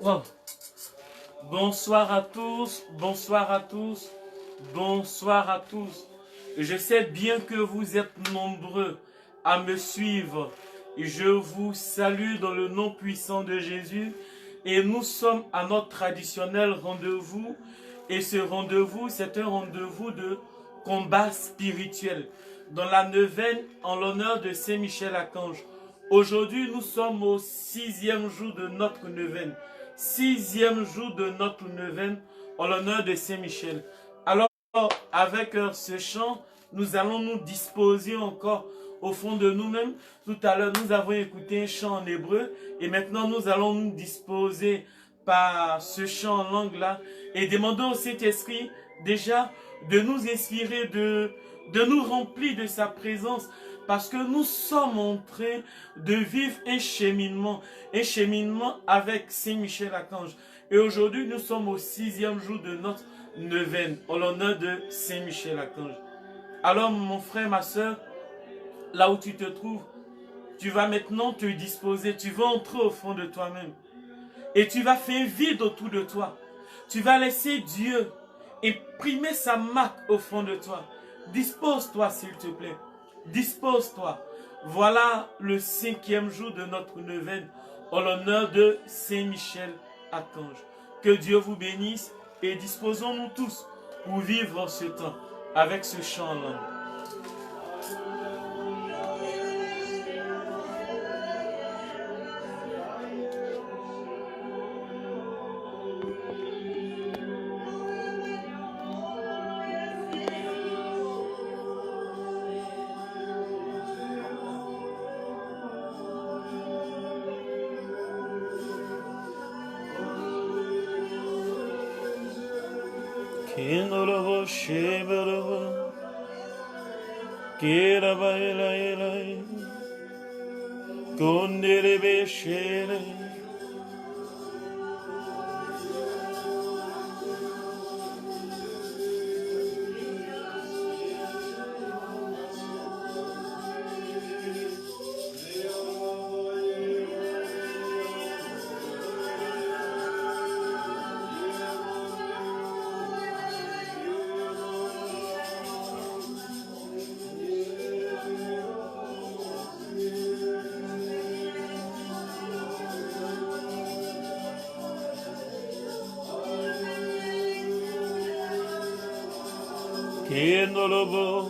Wow. Bonsoir à tous, bonsoir à tous, bonsoir à tous. Je sais bien que vous êtes nombreux à me suivre. Je vous salue dans le nom puissant de Jésus. Et nous sommes à notre traditionnel rendez-vous. Et ce rendez-vous, c'est un rendez-vous de combat spirituel. Dans la neuvaine, en l'honneur de Saint-Michel-Archange. Aujourd'hui, nous sommes au 6e jour de notre neuvaine. 6e jour de notre neuvaine en l'honneur de Saint-Michel. Alors, avec ce chant, nous allons nous disposer encore au fond de nous-mêmes. Tout à l'heure, nous avons écouté un chant en hébreu et maintenant nous allons nous disposer par ce chant en langue-là et demandons au Saint-Esprit déjà de nous inspirer, de nous remplir de sa présence parce que nous sommes en train de vivre un cheminement avec Saint-Michel-Archange. Et aujourd'hui, nous sommes au 6e jour de notre neuvaine, en l'honneur de Saint-Michel-Archange. Alors, mon frère, ma soeur, là où tu te trouves, tu vas maintenant te disposer, tu vas entrer au fond de toi-même. Et tu vas faire vide autour de toi. Tu vas laisser Dieu imprimer sa marque au fond de toi. Dispose-toi, s'il te plaît. Dispose-toi. Voilà le 5e jour de notre neuvaine, en l'honneur de Saint-Michel-Archange. Que Dieu vous bénisse et disposons-nous tous pour vivre ce temps avec ce chant en langue. Kindolobo shebolobo kirabailai konderebe shere kindolobo.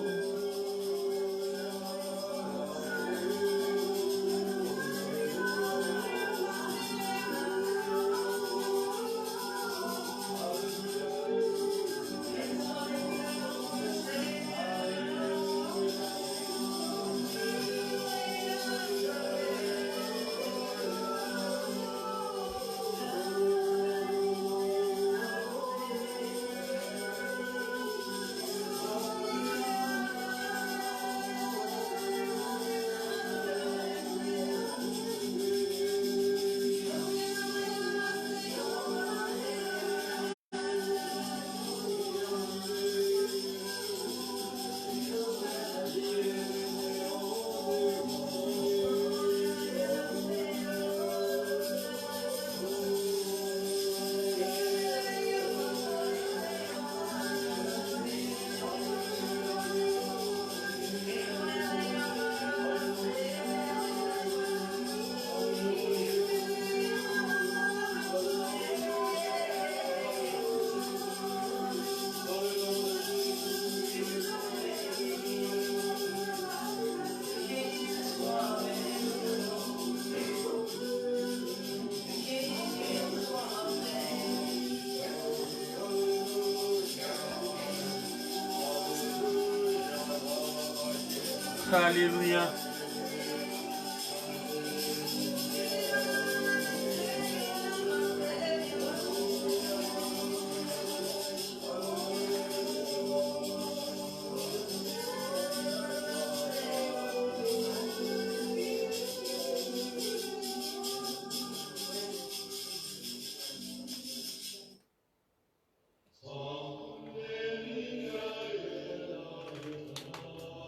Alléluia.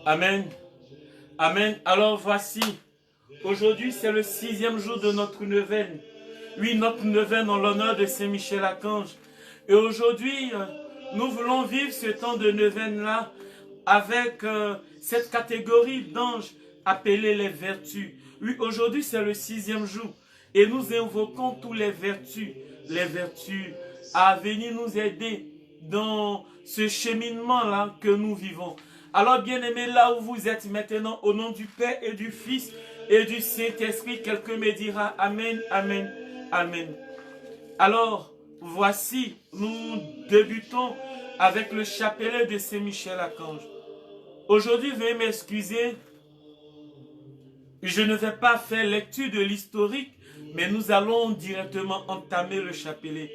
Amen. Amen. Alors voici, aujourd'hui c'est le 6e jour de notre neuvaine. Oui, notre neuvaine en l'honneur de Saint-Michel-Archange. Et aujourd'hui, nous voulons vivre ce temps de neuvaine-là avec cette catégorie d'anges appelés les vertus. Oui, aujourd'hui c'est le 6e jour et nous invoquons tous les vertus à venir nous aider dans ce cheminement-là que nous vivons. Alors bien-aimés, là où vous êtes maintenant, au nom du Père et du Fils et du Saint-Esprit, quelqu'un me dira Amen, Amen, Amen. Alors, voici, nous débutons avec le chapelet de Saint-Michel-Archange. Aujourd'hui, veuillez m'excuser, je ne vais pas faire lecture de l'historique, mais nous allons directement entamer le chapelet.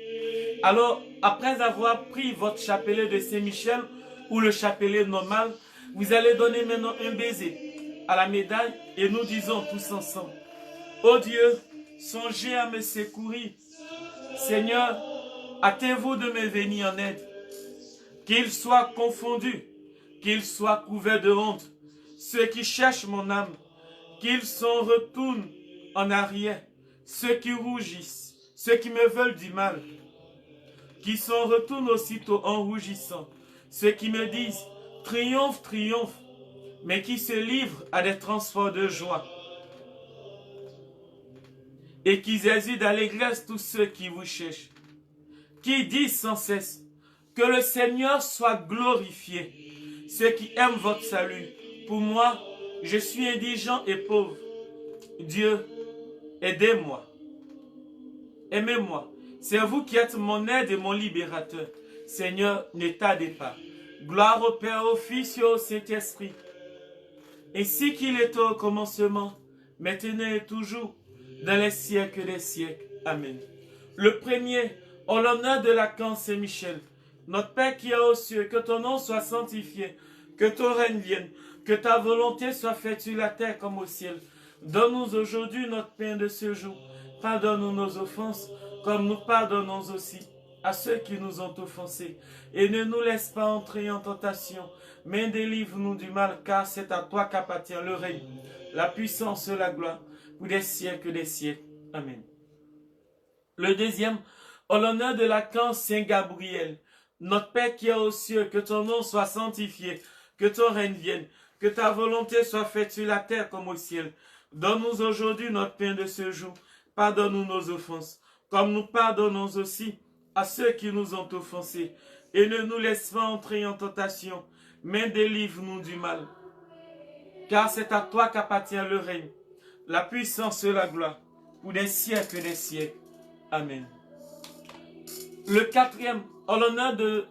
Alors, après avoir pris votre chapelet de Saint-Michel ou le chapelet normal, vous allez donner maintenant un baiser à la médaille et nous disons tous ensemble, ô Dieu, songez à me secourir. Seigneur, hâtez-vous de me venir en aide. Qu'ils soient confondus, qu'ils soient couverts de honte, ceux qui cherchent mon âme, qu'ils s'en retournent en arrière, ceux qui rougissent, ceux qui me veulent du mal, qui s'en retournent aussitôt en rougissant, ceux qui me disent triomphe, triomphe, mais qui se livrent à des transports de joie, et qui hésitent d'allégresse tous ceux qui vous cherchent, qui disent sans cesse que le Seigneur soit glorifié, ceux qui aiment votre salut. Pour moi, je suis indigent et pauvre. Dieu, aidez-moi. Aimez-moi. C'est vous qui êtes mon aide et mon libérateur. Seigneur, ne tardez pas. Gloire au Père, au Fils et au Saint-Esprit. Ainsi qu'il était au commencement, maintenant et toujours, dans les siècles des siècles. Amen. Le premier, en l'honneur de l'archange Saint-Michel, notre Père qui est aux cieux, que ton nom soit sanctifié, que ton règne vienne, que ta volonté soit faite sur la terre comme au ciel. Donne-nous aujourd'hui notre pain de ce jour. Pardonne-nous nos offenses, comme nous pardonnons aussi à ceux qui nous ont offensés. Et ne nous laisse pas entrer en tentation, mais délivre-nous du mal, car c'est à toi qu'appartient le règne, la puissance et la gloire, pour des siècles des siècles. Amen. Le deuxième, en l'honneur de l'archange Saint Gabriel, notre Père qui est aux cieux, que ton nom soit sanctifié, que ton règne vienne, que ta volonté soit faite sur la terre comme au ciel. Donne-nous aujourd'hui notre pain de ce jour. Pardonne-nous nos offenses, comme nous pardonnons aussi à ceux qui nous ont offensés. Et ne nous laisse pas entrer en tentation, mais délivre-nous du mal. Car c'est à toi qu'appartient le règne, la puissance et la gloire, pour des siècles et des siècles. Amen. Le quatrième, en l'honneur de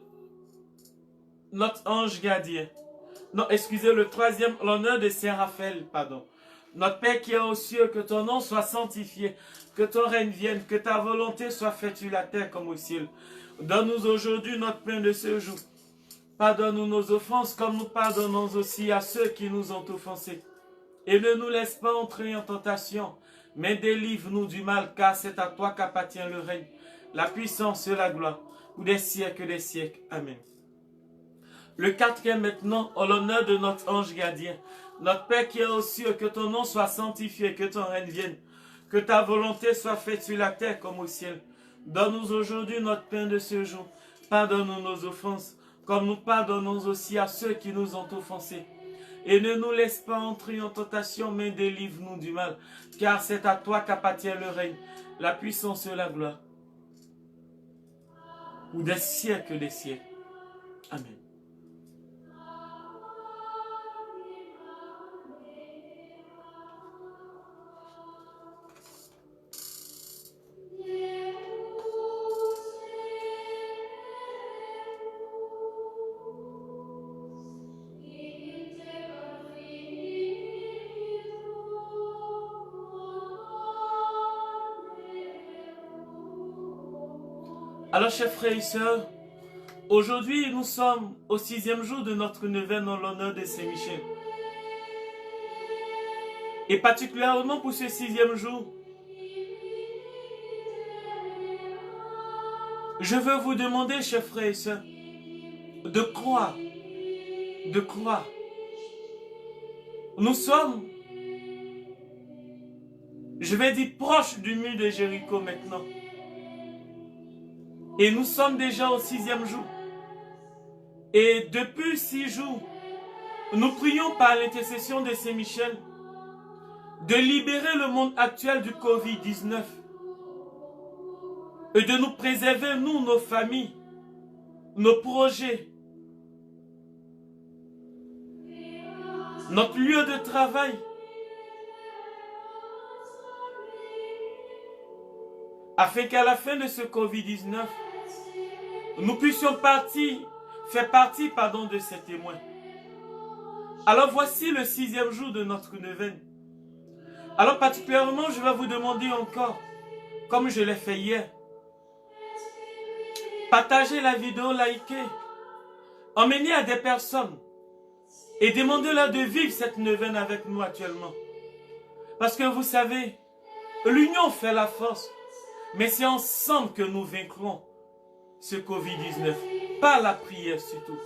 notre ange gardien. Non, excusez, le troisième, en l'honneur de Saint Raphaël, pardon. Notre Père qui est aux cieux, que ton nom soit sanctifié, que ton règne vienne, que ta volonté soit faite sur la terre comme au ciel. Donne-nous aujourd'hui notre pain de ce jour. Pardonne-nous nos offenses comme nous pardonnons aussi à ceux qui nous ont offensés. Et ne nous laisse pas entrer en tentation, mais délivre-nous du mal, car c'est à toi qu'appartient le règne, la puissance et la gloire, pour des siècles des siècles. Amen. Le quatrième maintenant, en l'honneur de notre ange gardien. Notre Père qui est aux cieux, que ton nom soit sanctifié, que ton règne vienne, que ta volonté soit faite sur la terre comme au ciel. Donne-nous aujourd'hui notre pain de ce jour. Pardonne-nous nos offenses, comme nous pardonnons aussi à ceux qui nous ont offensés. Et ne nous laisse pas entrer en tentation, mais délivre-nous du mal, car c'est à toi qu'appartient le règne, la puissance et la gloire, ou des siècles des siècles. Amen. Alors, chers frères et sœurs, aujourd'hui nous sommes au 6e jour de notre neuvaine en l'honneur de Saint-Michel. Et particulièrement pour ce 6e jour, je veux vous demander, chers frères et sœurs, de croire. De croire. Je vais dire proche du mur de Jéricho maintenant. Et nous sommes déjà au 6e jour. Et depuis 6 jours, nous prions par l'intercession de Saint-Michel de libérer le monde actuel du Covid-19 et de nous préserver, nous, nos familles, nos projets, notre lieu de travail, afin qu'à la fin de ce Covid-19, nous puissions faire partie de ces témoins. Alors voici le 6e jour de notre neuvaine. Alors particulièrement, je vais vous demander encore, comme je l'ai fait hier, partagez la vidéo, likez, emmenez à des personnes et demandez-leur de vivre cette neuvaine avec nous actuellement. Parce que vous savez, l'union fait la force, mais c'est ensemble que nous vaincrons ce Covid-19, par la prière surtout.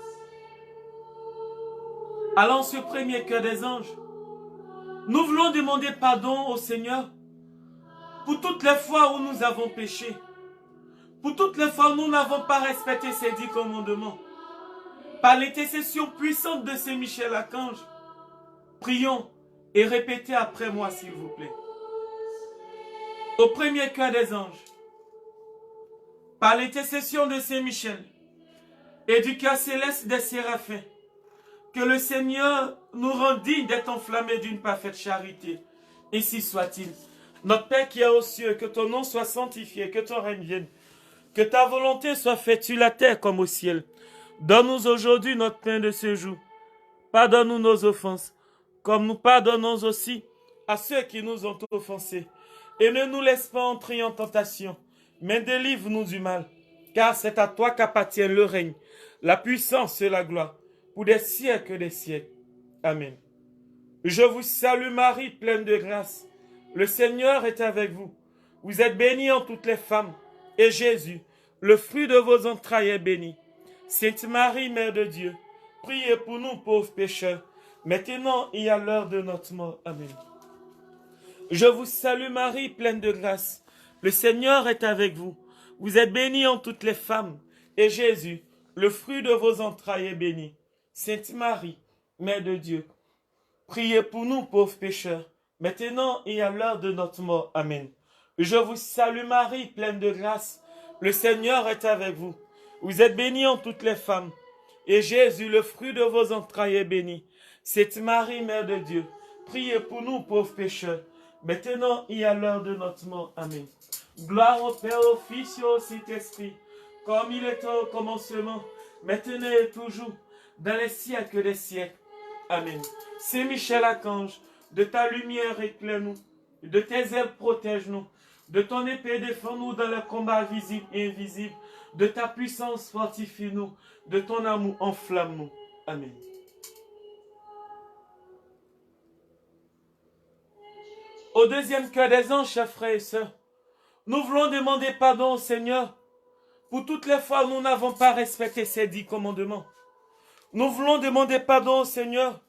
Alors ce premier cœur des anges, nous voulons demander pardon au Seigneur pour toutes les fois où nous avons péché, pour toutes les fois où nous n'avons pas respecté ses 10 commandements. Par l'intercession puissante de Saint-Michel Archange, prions et répétez après moi s'il vous plaît. Au premier cœur des anges, par l'intercession de Saint-Michel et du cœur céleste des séraphins, que le Seigneur nous rende dignes d'être enflammés d'une parfaite charité. Ainsi soit-il. Notre Père qui est aux cieux, que ton nom soit sanctifié, que ton règne vienne, que ta volonté soit faite sur la terre comme au ciel. Donne-nous aujourd'hui notre pain de ce jour. Pardonne-nous nos offenses, comme nous pardonnons aussi à ceux qui nous ont offensés. Et ne nous laisse pas entrer en tentation, mais délivre-nous du mal, car c'est à toi qu'appartient le règne, la puissance et la gloire, pour des siècles et des siècles. Amen. Je vous salue Marie, pleine de grâce. Le Seigneur est avec vous. Vous êtes bénie en toutes les femmes, et Jésus, le fruit de vos entrailles, est béni. Sainte Marie, Mère de Dieu, priez pour nous pauvres pécheurs, maintenant et à l'heure de notre mort. Amen. Je vous salue Marie, pleine de grâce. Le Seigneur est avec vous. Vous êtes bénie en toutes les femmes, et Jésus, le fruit de vos entrailles, est béni. Sainte Marie, Mère de Dieu, priez pour nous pauvres pécheurs, maintenant et à l'heure de notre mort. Amen. Je vous salue Marie, pleine de grâce. Le Seigneur est avec vous. Vous êtes bénie en toutes les femmes, et Jésus, le fruit de vos entrailles, est béni. Sainte Marie, Mère de Dieu, priez pour nous pauvres pécheurs, maintenant et à l'heure de notre mort. Amen. Gloire au Père, au Fils et au Saint-Esprit, comme il était au commencement, maintenant et toujours, dans les siècles des siècles. Amen. Saint Michel Archange, de ta lumière éclaire-nous, de tes ailes protège-nous, de ton épée défends-nous dans le combat visible et invisible, de ta puissance fortifie-nous, de ton amour enflamme-nous. Amen. Au deuxième cœur des anges, chers frères et sœurs, nous voulons demander pardon au Seigneur pour toutes les fois où nous n'avons pas respecté ses 10 commandements. Nous voulons demander pardon au Seigneur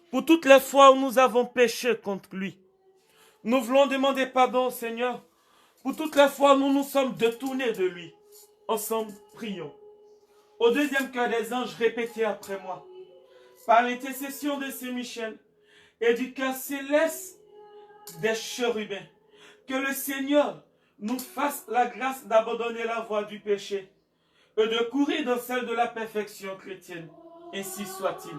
pour toutes les fois où nous avons péché contre lui. Nous voulons demander pardon au Seigneur pour toutes les fois où nous nous sommes détournés de lui. Ensemble, prions. Au deuxième cœur des anges, répétez après moi. Par l'intercession de Saint-Michel et du cœur céleste des chérubins, que le Seigneur nous fasse la grâce d'abandonner la voie du péché et de courir dans celle de la perfection chrétienne. Ainsi soit-il.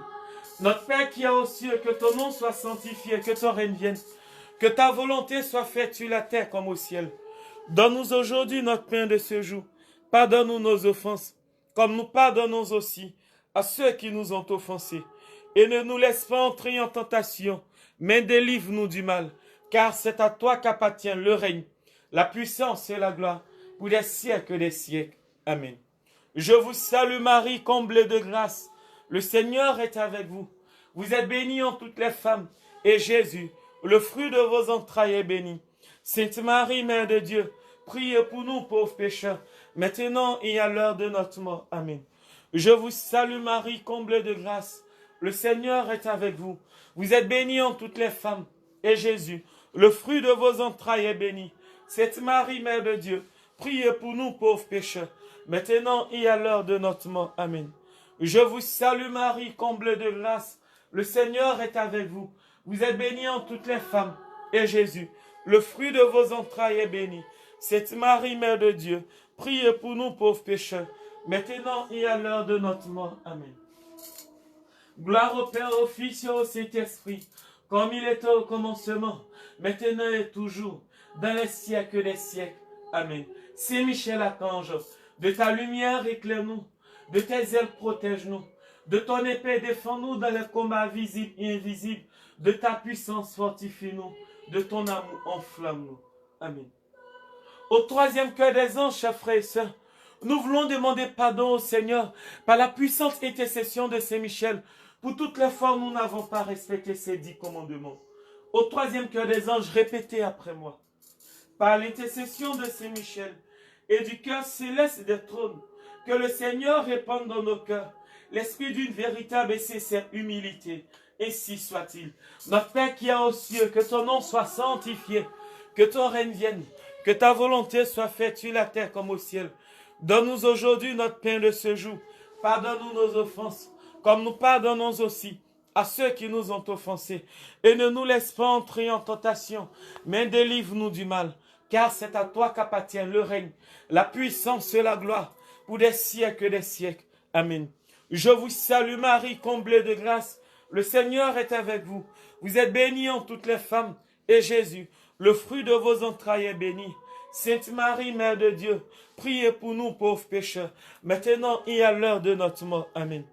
Notre Père qui est aux cieux, que ton nom soit sanctifié, que ton règne vienne, que ta volonté soit faite sur la terre comme au ciel. Donne-nous aujourd'hui notre pain de ce jour. Pardonne-nous nos offenses, comme nous pardonnons aussi à ceux qui nous ont offensés. Et ne nous laisse pas entrer en tentation, mais délivre-nous du mal, car c'est à toi qu'appartient le règne, la puissance et la gloire, pour des siècles et des siècles. Amen. Je vous salue Marie, comblée de grâce. Le Seigneur est avec vous. Vous êtes bénie en toutes les femmes, et Jésus, le fruit de vos entrailles, est béni. Sainte Marie, Mère de Dieu, priez pour nous pauvres pécheurs, maintenant et à l'heure de notre mort. Amen. Je vous salue Marie, comblée de grâce. Le Seigneur est avec vous. Vous êtes bénie en toutes les femmes, et Jésus, Le fruit de vos entrailles est béni. Sainte Marie, Mère de Dieu, priez pour nous pauvres pécheurs, maintenant et à l'heure de notre mort. Amen. Je vous salue Marie, comblée de grâce. Le Seigneur est avec vous. Vous êtes bénie en toutes les femmes. Et Jésus, le fruit de vos entrailles est béni. Sainte Marie, Mère de Dieu, priez pour nous pauvres pécheurs, maintenant et à l'heure de notre mort. Amen. Gloire au Père, au Fils et au Saint-Esprit, comme il était au commencement, maintenant et toujours, dans les siècles des siècles. Amen. Saint Michel Archange, de ta lumière éclaire-nous, de tes ailes protège-nous, de ton épée défends-nous dans les combats visibles et invisibles, de ta puissance fortifie-nous, de ton amour enflamme-nous. Amen. Au troisième cœur des anges, chers frères et sœurs, nous voulons demander pardon au Seigneur par la puissante intercession de Saint Michel pour toutes les fois où nous n'avons pas respecté ses 10 commandements. Au troisième cœur des anges, répétez après moi. Par l'intercession de Saint Michel et du cœur céleste des trônes, que le Seigneur répande dans nos cœurs l'esprit d'une véritable et sincère humilité. Ainsi soit-il. Notre Père qui est aux cieux, que ton nom soit sanctifié, que ton règne vienne, que ta volonté soit faite sur la terre comme au ciel. Donne-nous aujourd'hui notre pain de ce jour. Pardonne-nous nos offenses, comme nous pardonnons aussi à ceux qui nous ont offensés. Et ne nous laisse pas entrer en tentation, mais délivre-nous du mal. Car c'est à toi qu'appartient le règne, la puissance et la gloire, pour des siècles et des siècles. Amen. Je vous salue Marie, comblée de grâce. Le Seigneur est avec vous. Vous êtes bénie en toutes les femmes. Et Jésus, le fruit de vos entrailles, est béni. Sainte Marie, Mère de Dieu, priez pour nous pauvres pécheurs, maintenant et à l'heure de notre mort. Amen.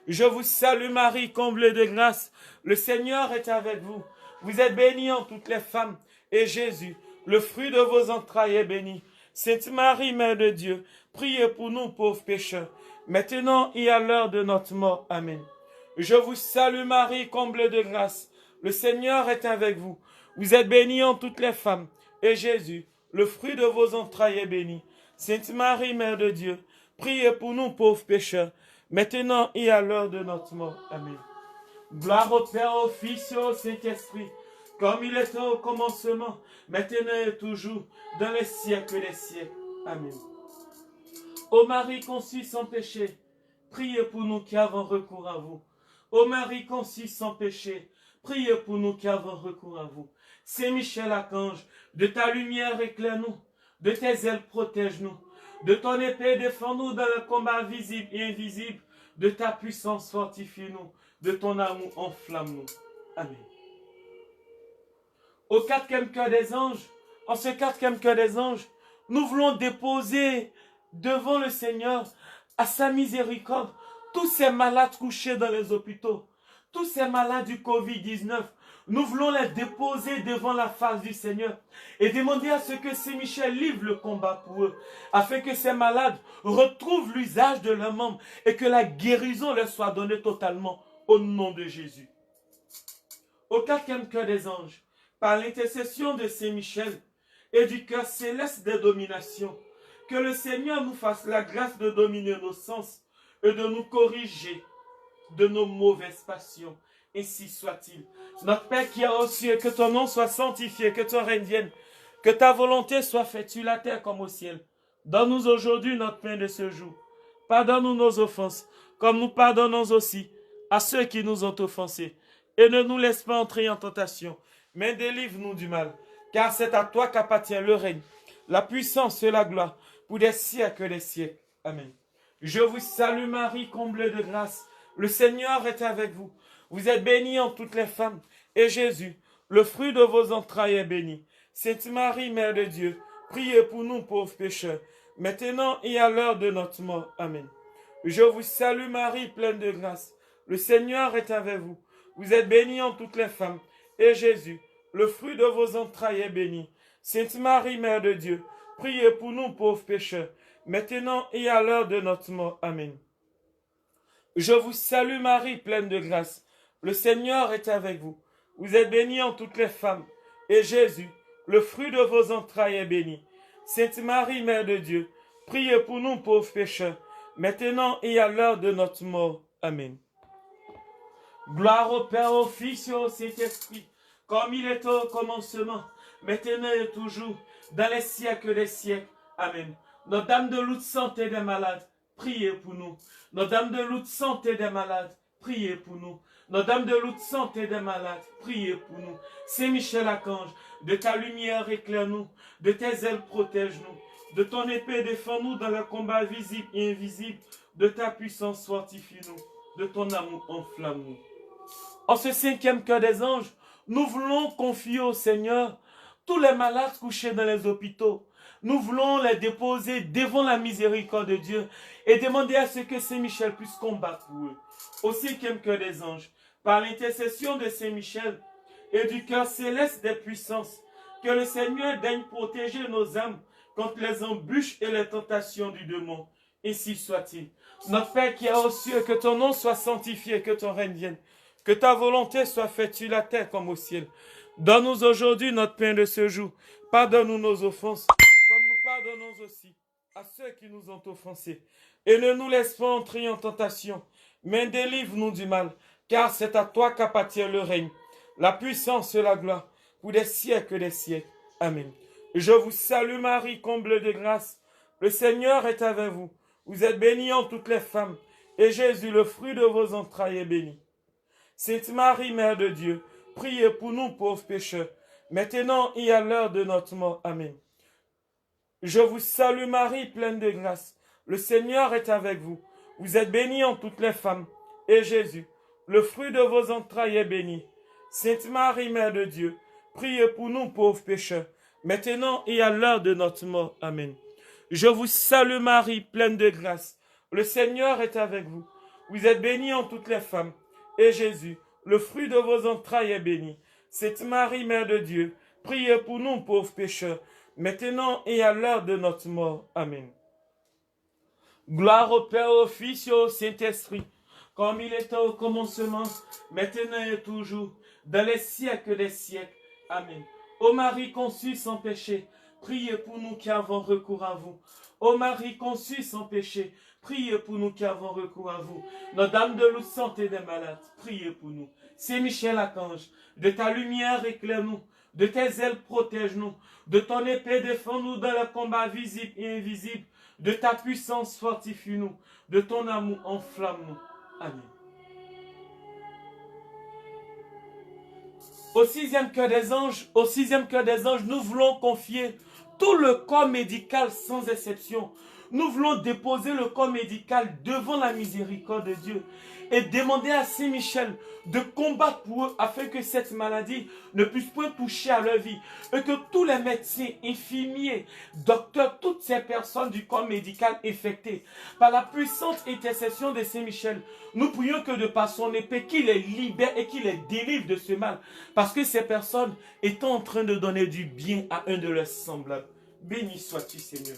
Je vous salue Marie, comblée de grâce. Le Seigneur est avec vous. Vous êtes bénie en toutes les femmes. Et Jésus, le fruit de vos entrailles, est béni. Sainte Marie, Mère de Dieu, priez pour nous pauvres pécheurs, maintenant et à l'heure de notre mort. Amen. Je vous salue Marie, comblée de grâce. Le Seigneur est avec vous. Vous êtes bénie en toutes les femmes. Et Jésus, le fruit de vos entrailles, est béni. Sainte Marie, Mère de Dieu, priez pour nous pauvres pécheurs, maintenant et à l'heure de notre mort. Amen. Gloire au Père, au Fils et au Saint-Esprit, comme il était au commencement, maintenant et toujours, dans les siècles des siècles. Amen. Ô Marie conçue sans péché, priez pour nous qui avons recours à vous. Ô Marie conçue sans péché, priez pour nous qui avons recours à vous. Saint Michel Archange, de ta lumière éclaire-nous, de tes ailes protège-nous, de ton épée défends-nous dans le combat visible et invisible, de ta puissance fortifie-nous, de ton amour enflamme-nous. Amen. Au quatrième cœur des anges, en ce quatrième cœur des anges, nous voulons déposer devant le Seigneur, à sa miséricorde, tous ces malades couchés dans les hôpitaux, tous ces malades du Covid-19, nous voulons les déposer devant la face du Seigneur et demander à ce que Saint Michel livre le combat pour eux, afin que ces malades retrouvent l'usage de leurs membres et que la guérison leur soit donnée totalement au nom de Jésus. Au quatrième cœur des anges, par l'intercession de Saint Michel et du cœur céleste des dominations, que le Seigneur nous fasse la grâce de dominer nos sens et de nous corriger de nos mauvaises passions. Ainsi soit-il. Notre Père qui est aux cieux, que ton nom soit sanctifié, que ton règne vienne, que ta volonté soit faite sur la terre comme au ciel. Donne-nous aujourd'hui notre pain de ce jour. Pardonne-nous nos offenses, comme nous pardonnons aussi à ceux qui nous ont offensés. Et ne nous laisse pas entrer en tentation, mais délivre-nous du mal. Car c'est à toi qu'appartient le règne, la puissance et la gloire, pour des siècles et des siècles. Amen. Je vous salue Marie, comblée de grâce. Le Seigneur est avec vous. Vous êtes bénie en toutes les femmes. Et Jésus, le fruit de vos entrailles, est béni. Sainte Marie, Mère de Dieu, priez pour nous pauvres pécheurs, maintenant et à l'heure de notre mort. Amen. Je vous salue Marie, pleine de grâce. Le Seigneur est avec vous. Vous êtes bénie en toutes les femmes. Et Jésus, le fruit de vos entrailles, est béni. Sainte Marie, Mère de Dieu, priez pour nous pauvres pécheurs, maintenant et à l'heure de notre mort. Amen. Je vous salue Marie, pleine de grâce. Le Seigneur est avec vous. Vous êtes bénie en toutes les femmes. Et Jésus, le fruit de vos entrailles, est béni. Sainte Marie, Mère de Dieu, priez pour nous pauvres pécheurs, maintenant et à l'heure de notre mort. Amen. Gloire au Père, au Fils et au Saint-Esprit, comme il est au commencement, maintenant et toujours, dans les siècles des siècles. Amen. Notre-Dame de Lourdes, santé des malades, priez pour nous. Notre-Dame de Lourdes, santé des malades, priez pour nous. Notre-Dame de Lourdes, santé des malades, priez pour nous. Saint-Michel-Archange, de ta lumière éclaire-nous, de tes ailes protège-nous, de ton épée défends-nous dans le combat visible et invisible, de ta puissance fortifie-nous, de ton amour enflamme-nous. En ce 5e cœur des anges, nous voulons confier au Seigneur tous les malades couchés dans les hôpitaux. Nous voulons les déposer devant la miséricorde de Dieu et demander à ce que Saint-Michel puisse combattre pour eux. Au 5e cœur des anges, par l'intercession de Saint-Michel et du cœur céleste des puissances, que le Seigneur daigne protéger nos âmes contre les embûches et les tentations du démon. Ainsi soit-il. Notre Père qui est aux cieux, que ton nom soit sanctifié, que ton règne vienne, que ta volonté soit faite sur la terre comme au ciel. Donne-nous aujourd'hui notre pain de ce jour. Pardonne-nous nos offenses, comme nous pardonnons aussi à ceux qui nous ont offensés. Et ne nous laisse pas entrer en tentation, mais délivre-nous du mal, car c'est à toi qu'appartient le règne, la puissance et la gloire, pour des siècles et des siècles. Amen. Je vous salue Marie, comble de grâce. Le Seigneur est avec vous. Vous êtes bénie en toutes les femmes, et Jésus, le fruit de vos entrailles, est béni. Sainte Marie, Mère de Dieu, priez pour nous pauvres pécheurs, maintenant et à l'heure de notre mort. Amen. Je vous salue Marie, pleine de grâce. Le Seigneur est avec vous. Vous êtes bénie en toutes les femmes, et Jésus, le fruit de vos entrailles, est béni. Sainte Marie, Mère de Dieu, priez pour nous pauvres pécheurs, maintenant et à l'heure de notre mort. Amen. Je vous salue Marie, pleine de grâce. Le Seigneur est avec vous. Vous êtes bénie en toutes les femmes, et Jésus, le fruit de vos entrailles, est béni. Sainte Marie, Mère de Dieu, priez pour nous pauvres pécheurs, maintenant et à l'heure de notre mort. Amen. Gloire au Père, au Fils et au Saint-Esprit, comme il était au commencement, maintenant et toujours, dans les siècles des siècles. Amen. Ô Marie conçue sans péché, priez pour nous qui avons recours à vous. Ô Marie conçue sans péché, priez pour nous qui avons recours à vous. Notre-Dame de Lourdes, santé des malades, priez pour nous. Saint-Michel-Archange, de ta lumière éclaire-nous, de tes ailes protège-nous, de ton épée défends-nous dans le combat visible et invisible, de ta puissance fortifie-nous, de ton amour enflamme-nous. Amen. Au 6e cœur des anges, nous voulons confier tout le corps médical sans exception. Nous voulons déposer le corps médical devant la miséricorde de Dieu et demander à Saint-Michel de combattre pour eux afin que cette maladie ne puisse point toucher à leur vie et que tous les médecins, infirmiers, docteurs, toutes ces personnes du corps médical infectées, par la puissante intercession de Saint-Michel, nous prions que de par son épée, qu'il les libère et qu'il les délivre de ce mal, parce que ces personnes étaient en train de donner du bien à un de leurs semblables. Béni sois-tu, Seigneur.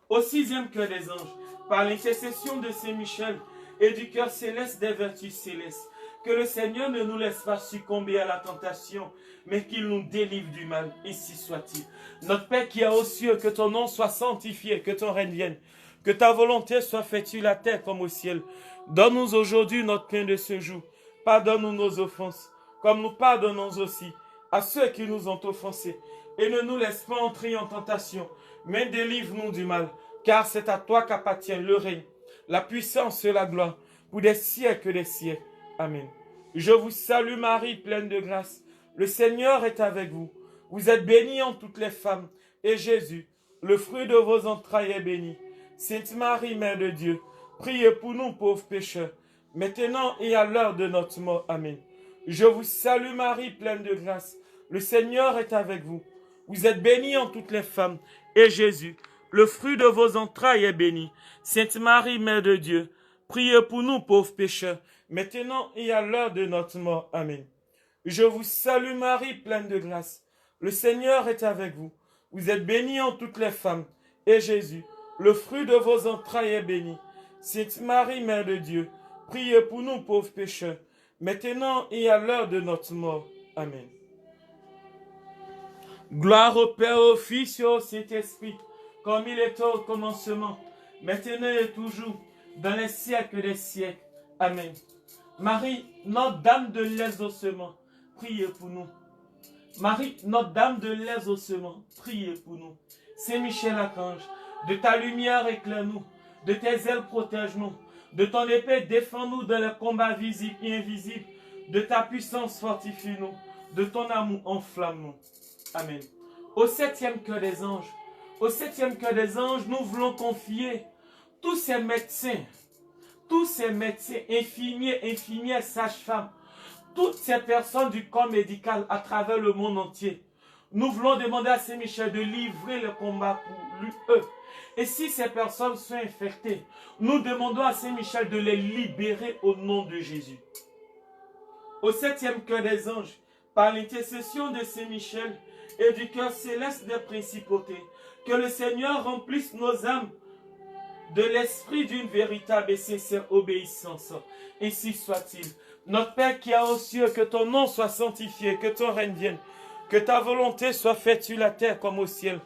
Au 6e cœur des anges, par l'intercession de Saint-Michel et du cœur céleste des vertus célestes, que le Seigneur ne nous laisse pas succomber à la tentation, mais qu'il nous délivre du mal, ainsi soit-il. Notre Père qui est aux cieux, que ton nom soit sanctifié, que ton règne vienne, que ta volonté soit faite sur la terre comme au ciel. Donne-nous aujourd'hui notre pain de ce jour. Pardonne-nous nos offenses, comme nous pardonnons aussi à ceux qui nous ont offensés. Et ne nous laisse pas entrer en tentation, mais délivre-nous du mal, car c'est à toi qu'appartient le règne, la puissance et la gloire, pour des siècles et des siècles. Amen. Je vous salue Marie, pleine de grâce. Le Seigneur est avec vous. Vous êtes bénie en toutes les femmes, et Jésus, le fruit de vos entrailles, est béni. Sainte Marie, Mère de Dieu, priez pour nous pauvres pécheurs, maintenant et à l'heure de notre mort. Amen. Je vous salue Marie, pleine de grâce. Le Seigneur est avec vous. Vous êtes bénie en toutes les femmes, et Jésus, le fruit de vos entrailles, est béni. Sainte Marie, Mère de Dieu, priez pour nous pauvres pécheurs, maintenant et à l'heure de notre mort. Amen. Je vous salue Marie, pleine de grâce. Le Seigneur est avec vous. Vous êtes bénie en toutes les femmes, et Jésus, le fruit de vos entrailles, est béni. Sainte Marie, Mère de Dieu, priez pour nous pauvres pécheurs, maintenant et à l'heure de notre mort. Amen. Gloire au Père, au Fils et au Saint-Esprit, comme il était au commencement, maintenant et toujours, dans les siècles des siècles. Amen. Marie, Notre-Dame de l'exaucement, priez pour nous. Marie, Notre-Dame de l'exaucement, priez pour nous. Saint Michel Archange, de ta lumière éclaire-nous, de tes ailes protège-nous, de ton épée défends-nous dans les combats visibles et invisibles, de ta puissance fortifie-nous, de ton amour enflamme-nous. Amen. Au septième cœur des anges, nous voulons confier tous ces médecins, infirmiers, sages-femmes, toutes ces personnes du corps médical à travers le monde entier. Nous voulons demander à Saint Michel de livrer le combat pour eux. Et si ces personnes sont infectées, nous demandons à Saint Michel de les libérer au nom de Jésus. Au septième cœur des anges, par l'intercession de Saint Michel et du cœur céleste des principautés, que le Seigneur remplisse nos âmes de l'esprit d'une véritable et sincère obéissance. Ainsi soit-il. Notre Père qui est aux cieux, que ton nom soit sanctifié, que ton règne vienne, que ta volonté soit faite sur la terre comme au ciel.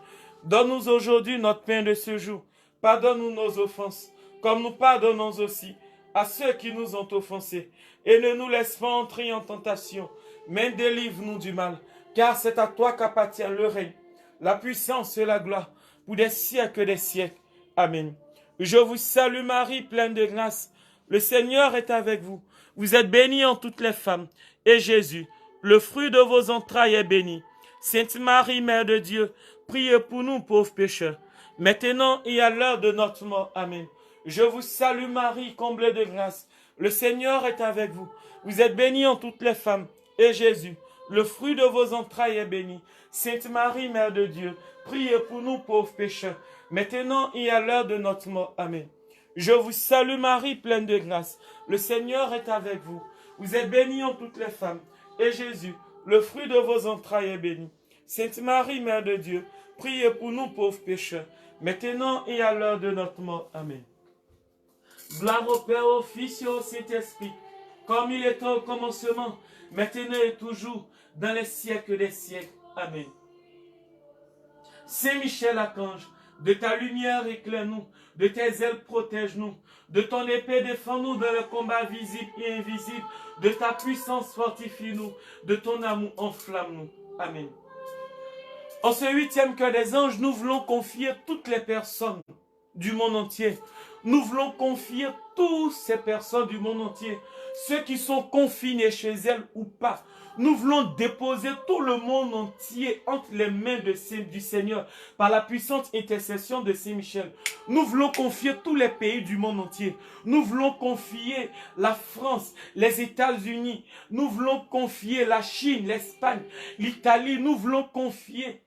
Donne-nous aujourd'hui notre pain de ce jour. Pardonne-nous nos offenses, comme nous pardonnons aussi à ceux qui nous ont offensés. Et ne nous laisse pas entrer en tentation, mais délivre-nous du mal, car c'est à toi qu'appartient le règne, la puissance et la gloire, pour des siècles et des siècles. Amen. Je vous salue Marie, pleine de grâce. Le Seigneur est avec vous. Vous êtes bénie en toutes les femmes. Et Jésus, le fruit de vos entrailles, est béni. Sainte Marie, Mère de Dieu, priez pour nous pauvres pécheurs, maintenant et à l'heure de notre mort. Amen. Je vous salue Marie, comblée de grâce. Le Seigneur est avec vous. Vous êtes bénie en toutes les femmes. Et Jésus, le fruit de vos entrailles, est béni. Sainte Marie, Mère de Dieu, priez pour nous pauvres pécheurs, maintenant et à l'heure de notre mort. Amen. Je vous salue Marie, pleine de grâce. Le Seigneur est avec vous. Vous êtes bénie en toutes les femmes. Et Jésus, le fruit de vos entrailles, est béni. Sainte Marie, Mère de Dieu, priez pour nous pauvres pécheurs, maintenant et à l'heure de notre mort. Amen. Gloire au Père, au Fils et au Saint-Esprit, comme il était au commencement, maintenant et toujours, dans les siècles des siècles. Amen. Saint Michel Archange, de ta lumière éclaire-nous, de tes ailes protège-nous, de ton épée défends-nous dans le combat visible et invisible, de ta puissance fortifie-nous, de ton amour enflamme-nous. Amen. En ce huitième cœur des anges, nous voulons confier toutes les personnes du monde entier. Nous voulons confier toutes ces personnes du monde entier, ceux qui sont confinés chez elles ou pas. Nous voulons déposer tout le monde entier entre les mains du Seigneur par la puissante intercession de Saint Michel. Nous voulons confier tous les pays du monde entier. Nous voulons confier la France, les États-Unis. Nous voulons confier la Chine, l'Espagne, l'Italie. Nous voulons confier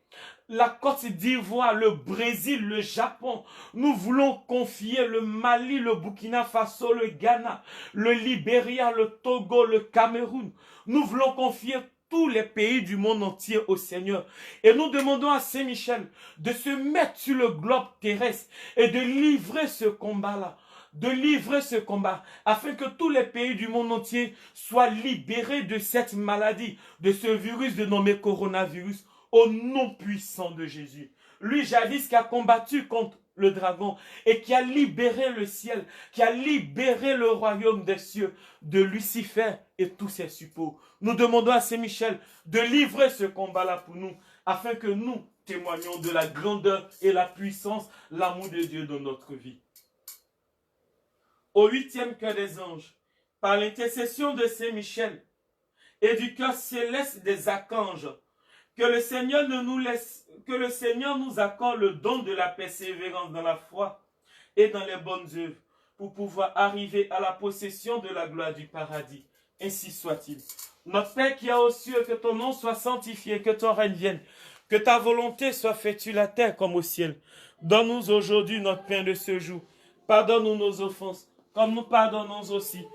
la Côte d'Ivoire, le Brésil, le Japon. Nous voulons confier le Mali, le Burkina Faso, le Ghana, le Libéria, le Togo, le Cameroun. Nous voulons confier tous les pays du monde entier au Seigneur. Et nous demandons à Saint Michel de se mettre sur le globe terrestre et de livrer ce combat-là. De livrer ce combat afin que tous les pays du monde entier soient libérés de cette maladie, de ce virus dénommé coronavirus, au nom puissant de Jésus. Lui, jadis, qui a combattu contre le dragon et qui a libéré le ciel, qui a libéré le royaume des cieux de Lucifer et tous ses suppôts. Nous demandons à Saint Michel de livrer ce combat-là pour nous, afin que nous témoignions de la grandeur et la puissance, l'amour de Dieu dans notre vie. Au huitième cœur des anges, par l'intercession de Saint Michel et du cœur céleste des archanges, que le Seigneur nous accorde le don de la persévérance dans la foi et dans les bonnes œuvres pour pouvoir arriver à la possession de la gloire du paradis. Ainsi soit-il. Notre Père qui est aux cieux, que ton nom soit sanctifié, que ton règne vienne, que ta volonté soit faite sur la terre comme au ciel. Donne-nous aujourd'hui notre pain de ce jour. Pardonne-nous nos offenses, comme nous pardonnons aussi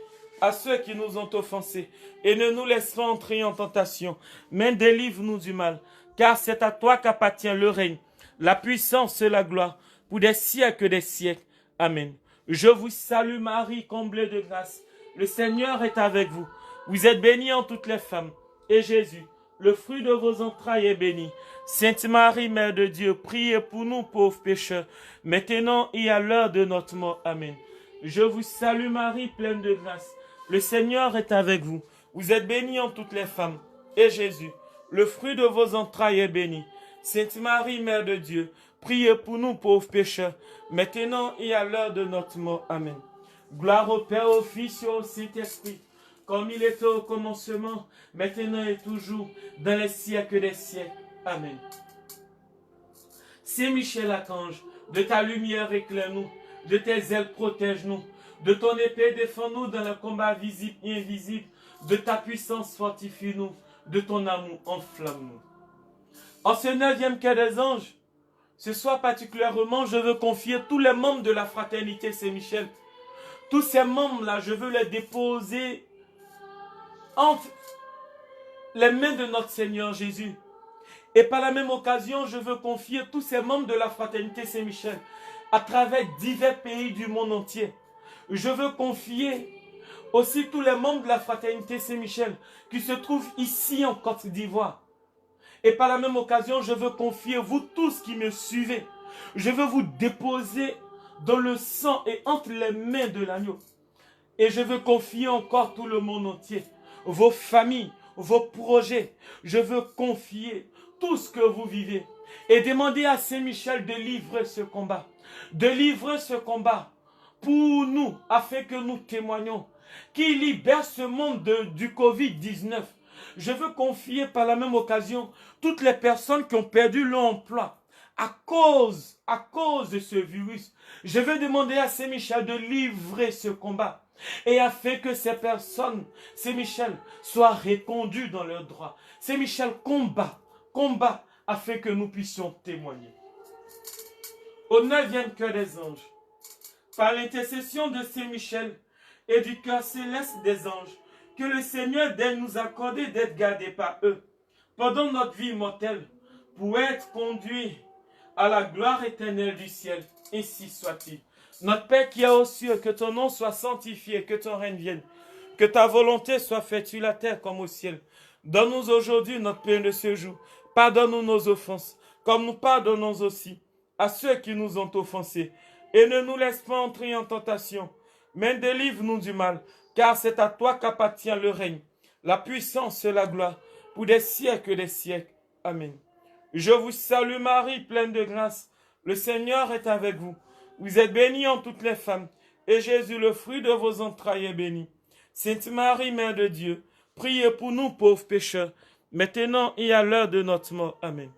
à ceux qui nous ont offensés, et ne nous laisse pas entrer en tentation, mais délivre-nous du mal, car c'est à toi qu'appartient le règne, la puissance et la gloire, pour des siècles et des siècles. Amen. Je vous salue Marie, comblée de grâce. Le Seigneur est avec vous. Vous êtes bénie en toutes les femmes, et Jésus, le fruit de vos entrailles, est béni. Sainte Marie, Mère de Dieu, priez pour nous pauvres pécheurs, maintenant et à l'heure de notre mort. Amen. Je vous salue Marie, pleine de grâce. Le Seigneur est avec vous. Vous êtes bénie en toutes les femmes. Et Jésus, le fruit de vos entrailles est béni. Sainte Marie, Mère de Dieu, priez pour nous pauvres pécheurs, maintenant et à l'heure de notre mort. Amen. Gloire au Père, au Fils et au Saint-Esprit, comme il était au commencement, maintenant et toujours, dans les siècles des siècles. Amen. Saint Michel Archange, de ta lumière éclaire-nous, de tes ailes protège-nous, de ton épée défends-nous dans le combat visible et invisible, de ta puissance fortifie-nous, de ton amour enflamme-nous. En ce 9e quai des anges, ce soir particulièrement, je veux confier tous les membres de la fraternité Saint-Michel. Tous ces membres-là, je veux les déposer entre les mains de notre Seigneur Jésus. Et par la même occasion, je veux confier tous ces membres de la fraternité Saint-Michel à travers divers pays du monde entier. Je veux confier aussi tous les membres de la fraternité Saint-Michel qui se trouvent ici en Côte d'Ivoire. Et par la même occasion, je veux confier vous tous qui me suivez. Je veux vous déposer dans le sang et entre les mains de l'agneau. Et je veux confier encore tout le monde entier, vos familles, vos projets. Je veux confier tout ce que vous vivez et demander à Saint-Michel de livrer ce combat. De livrer ce combat pour nous, afin que nous témoignons, qu'il libère ce monde du Covid-19. Je veux confier par la même occasion toutes les personnes qui ont perdu leur emploi à cause de ce virus. Je veux demander à Saint-Michel de livrer ce combat et afin que ces personnes, Saint-Michel, soient reconduites dans leurs droits. Saint-Michel combat afin que nous puissions témoigner. Au 9e cœur des anges, par l'intercession de Saint-Michel et du cœur céleste des anges, que le Seigneur daigne nous accorder d'être gardés par eux pendant notre vie mortelle, pour être conduits à la gloire éternelle du ciel. Ainsi soit-il. Notre Père qui est aux cieux, que ton nom soit sanctifié, que ton règne vienne, que ta volonté soit faite sur la terre comme au ciel. Donne-nous aujourd'hui notre pain de ce jour. Pardonne-nous nos offenses, comme nous pardonnons aussi à ceux qui nous ont offensés. Et ne nous laisse pas entrer en tentation, mais délivre-nous du mal, car c'est à toi qu'appartient le règne, la puissance et la gloire, pour des siècles et des siècles. Amen. Je vous salue Marie, pleine de grâce. Le Seigneur est avec vous. Vous êtes bénie en toutes les femmes, et Jésus, le fruit de vos entrailles, est béni. Sainte Marie, Mère de Dieu, priez pour nous pauvres pécheurs, maintenant et à l'heure de notre mort. Amen.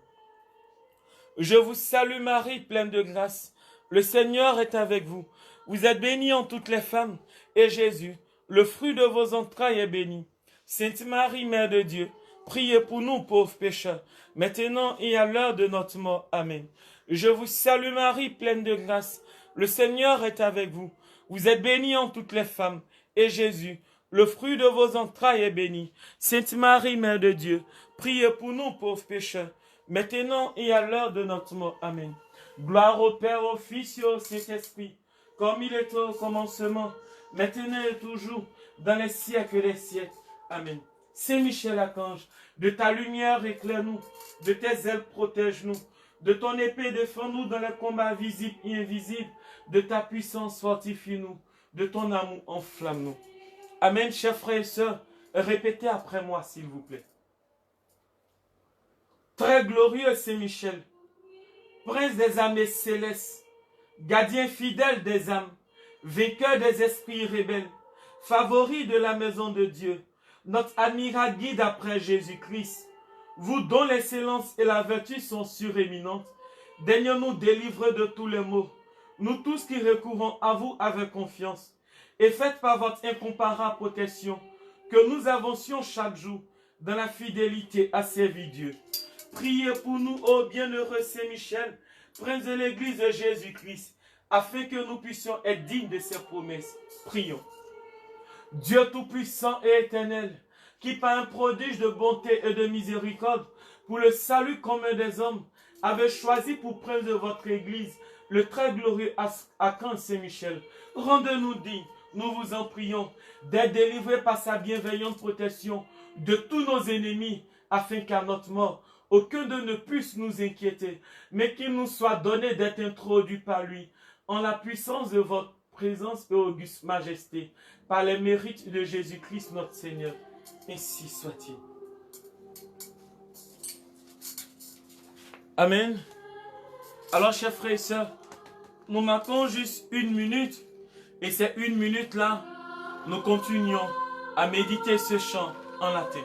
Je vous salue Marie, pleine de grâce. Le Seigneur est avec vous. Vous êtes bénie en toutes les femmes, et Jésus, le fruit de vos entrailles, est béni. Sainte Marie, Mère de Dieu, priez pour nous pauvres pécheurs, maintenant et à l'heure de notre mort. Amen. Je vous salue Marie, pleine de grâce. Le Seigneur est avec vous. Vous êtes bénie en toutes les femmes, et Jésus, le fruit de vos entrailles, est béni. Sainte Marie, Mère de Dieu, priez pour nous pauvres pécheurs, maintenant et à l'heure de notre mort. Amen. Gloire au Père, au Fils et au Saint-Esprit, comme il était au commencement, maintenant et toujours, dans les siècles des siècles. Amen. Saint Michel Archange, de ta lumière éclaire-nous, de tes ailes protège-nous, de ton épée défends-nous dans les combats visibles et invisibles, de ta puissance fortifie-nous, de ton amour enflamme-nous. Amen, chers frères et sœurs, répétez après moi s'il vous plaît. Très glorieux Saint Michel, prince des armées célestes, gardien fidèle des âmes, vainqueur des esprits rebelles, favori de la maison de Dieu, notre admirable guide après Jésus-Christ, vous dont l'excellence et la vertu sont suréminentes, daignez-nous délivrer de tous les maux, nous tous qui recourons à vous avec confiance, et faites par votre incomparable protection que nous avancions chaque jour dans la fidélité à servir Dieu. Priez pour nous, ô bienheureux Saint Michel, prince de l'Église de Jésus-Christ, afin que nous puissions être dignes de ses promesses. Prions. Dieu Tout-Puissant et Éternel, qui par un prodige de bonté et de miséricorde, pour le salut commun des hommes, avait choisi pour prince de votre Église le très glorieux Archange Saint-Michel. Rendez-nous dignes, nous vous en prions, d'être délivrés par sa bienveillante protection de tous nos ennemis, afin qu'à notre mort, aucun d'eux ne puisse nous inquiéter, mais qu'il nous soit donné d'être introduit par lui, en la puissance de votre présence et auguste majesté, par les mérites de Jésus-Christ notre Seigneur. Ainsi soit-il. Amen. Alors, chers frères et sœurs, nous marquons juste 1 minute. Et ces 1 minute-là, nous continuons à méditer ce chant en latin.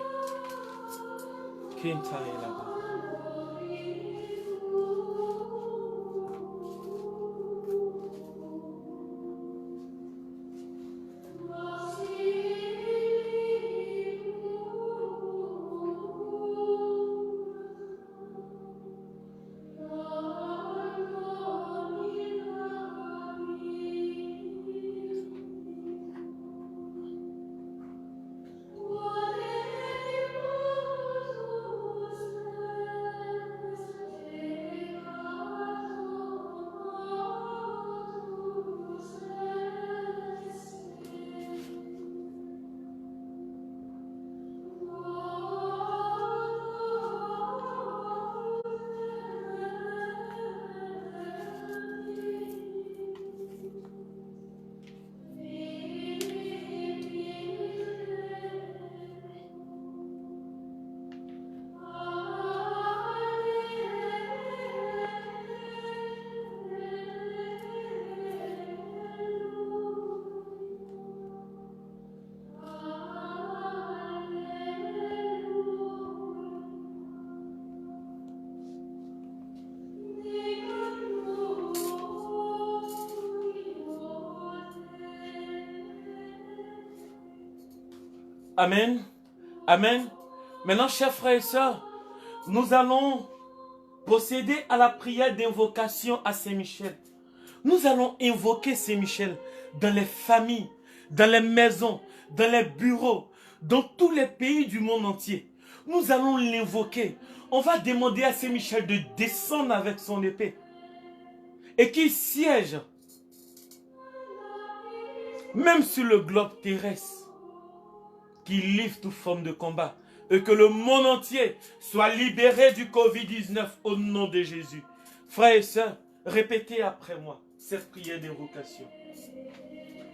Amen. Amen. Maintenant, chers frères et sœurs, nous allons procéder à la prière d'invocation à Saint-Michel. Nous allons invoquer Saint-Michel dans les familles, dans les maisons, dans les bureaux, dans tous les pays du monde entier. Nous allons l'invoquer. On va demander à Saint-Michel de descendre avec son épée et qu'il siège même sur le globe terrestre, qu'il livre toute forme de combat et que le monde entier soit libéré du Covid-19 au nom de Jésus. Frères et sœurs, répétez après moi cette prière d'invocation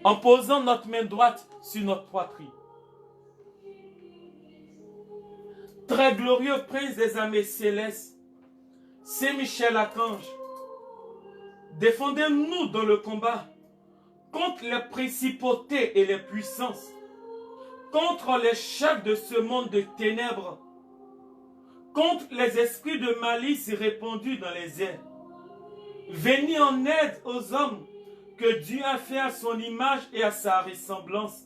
en posant notre main droite sur notre poitrine. Très glorieux prince des armées célestes, Saint Michel Archange, défendez-nous dans le combat contre les principautés et les puissances, contre les chefs de ce monde de ténèbres, contre les esprits de malice répandus dans les airs. Venez en aide aux hommes que Dieu a fait à son image et à sa ressemblance,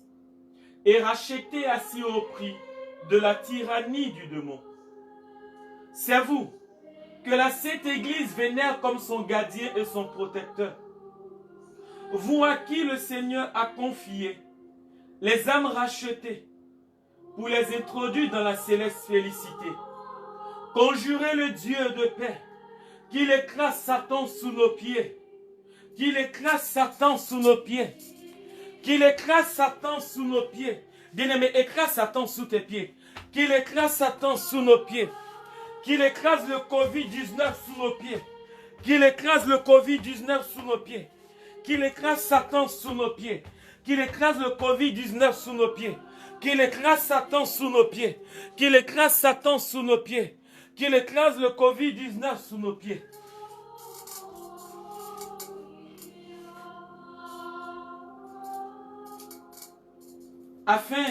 et rachetés à si haut prix de la tyrannie du démon. C'est vous que la Sainte Église vénère comme son gardien et son protecteur. Vous à qui le Seigneur a confié les âmes rachetées pour les introduire dans la céleste félicité. Conjurez le Dieu de paix, qu'il écrase Satan sous nos pieds, qu'il écrase Satan sous nos pieds, qu'il écrase Satan sous nos pieds. Bien-aimé, écrase Satan sous tes pieds, qu'il écrase Satan sous nos pieds, qu'il écrase le Covid-19 sous nos pieds, qu'il écrase le Covid-19 sous nos pieds, qu'il écrase Satan sous nos pieds, qu'il écrase le Covid-19 sous nos pieds, qu'il écrase Satan sous nos pieds, qu'il écrase Satan sous nos pieds, qu'il écrase le Covid-19 sous nos pieds. Afin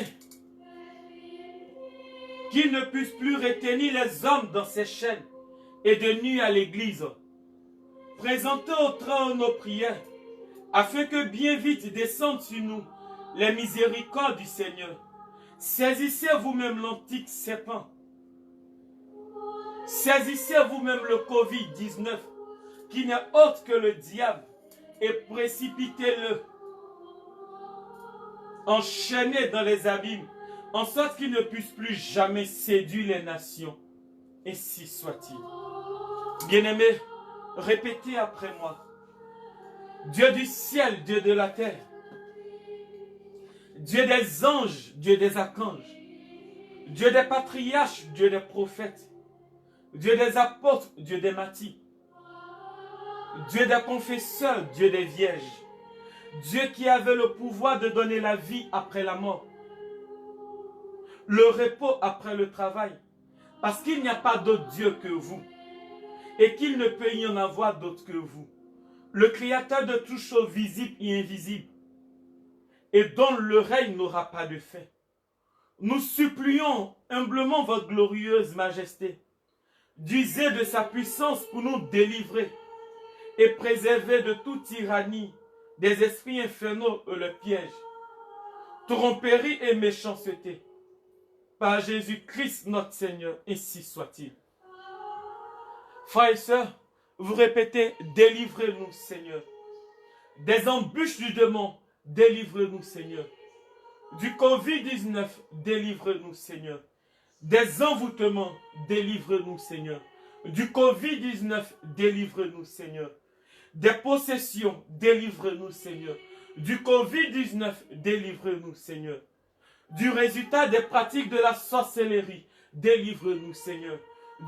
qu'il ne puisse plus retenir les hommes dans ses chaînes et de nuire à l'Église. Présentez au trône nos prières, afin que bien vite descendent sur nous les miséricordes du Seigneur. Saisissez vous-même l'antique serpent. Saisissez vous-même le Covid-19, qui n'est autre que le diable, et précipitez-le, enchaîné dans les abîmes, en sorte qu'il ne puisse plus jamais séduire les nations. Ainsi soit-il. Bien-aimés, répétez après moi. Dieu du ciel, Dieu de la terre, Dieu des anges, Dieu des archanges, Dieu des patriarches, Dieu des prophètes, Dieu des apôtres, Dieu des martyrs, Dieu des confesseurs, Dieu des vierges, Dieu qui avait le pouvoir de donner la vie après la mort, le repos après le travail, parce qu'il n'y a pas d'autre Dieu que vous. et qu'il ne peut y en avoir d'autre que vous, le Créateur de toutes choses visibles et invisibles, et dont le règne n'aura pas de fin. Nous supplions humblement votre glorieuse majesté d'user de sa puissance pour nous délivrer et préserver de toute tyrannie, des esprits infernaux et le piège, tromperie et méchanceté. Par Jésus-Christ notre Seigneur, ainsi soit-il. Frères et sœurs, vous répétez, délivrez-nous Seigneur. Des embûches du démon, délivrez-nous Seigneur. Du Covid-19, délivrez-nous Seigneur. Des envoûtements, délivrez-nous Seigneur. Du Covid-19, délivrez-nous Seigneur. Des possessions, délivrez-nous Seigneur. Du Covid-19, délivrez-nous Seigneur. Du résultat des pratiques de la sorcellerie, délivrez-nous Seigneur.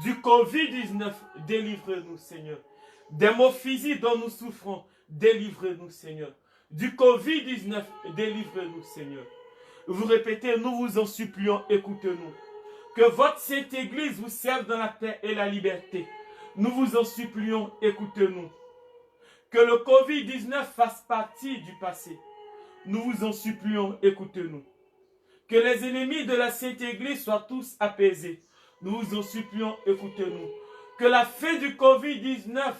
Du Covid-19, délivrez-nous Seigneur. Des maux physiques dont nous souffrons, délivrez-nous Seigneur. Du Covid-19, délivrez-nous Seigneur. Vous répétez, nous vous en supplions, écoutez-nous. Que votre Sainte Église vous serve dans la paix et la liberté. Nous vous en supplions, écoutez-nous. Que le Covid-19 fasse partie du passé. Nous vous en supplions, écoutez-nous. Que les ennemis de la Sainte Église soient tous apaisés. Nous vous en supplions, écoutez-nous. Que la fin du Covid-19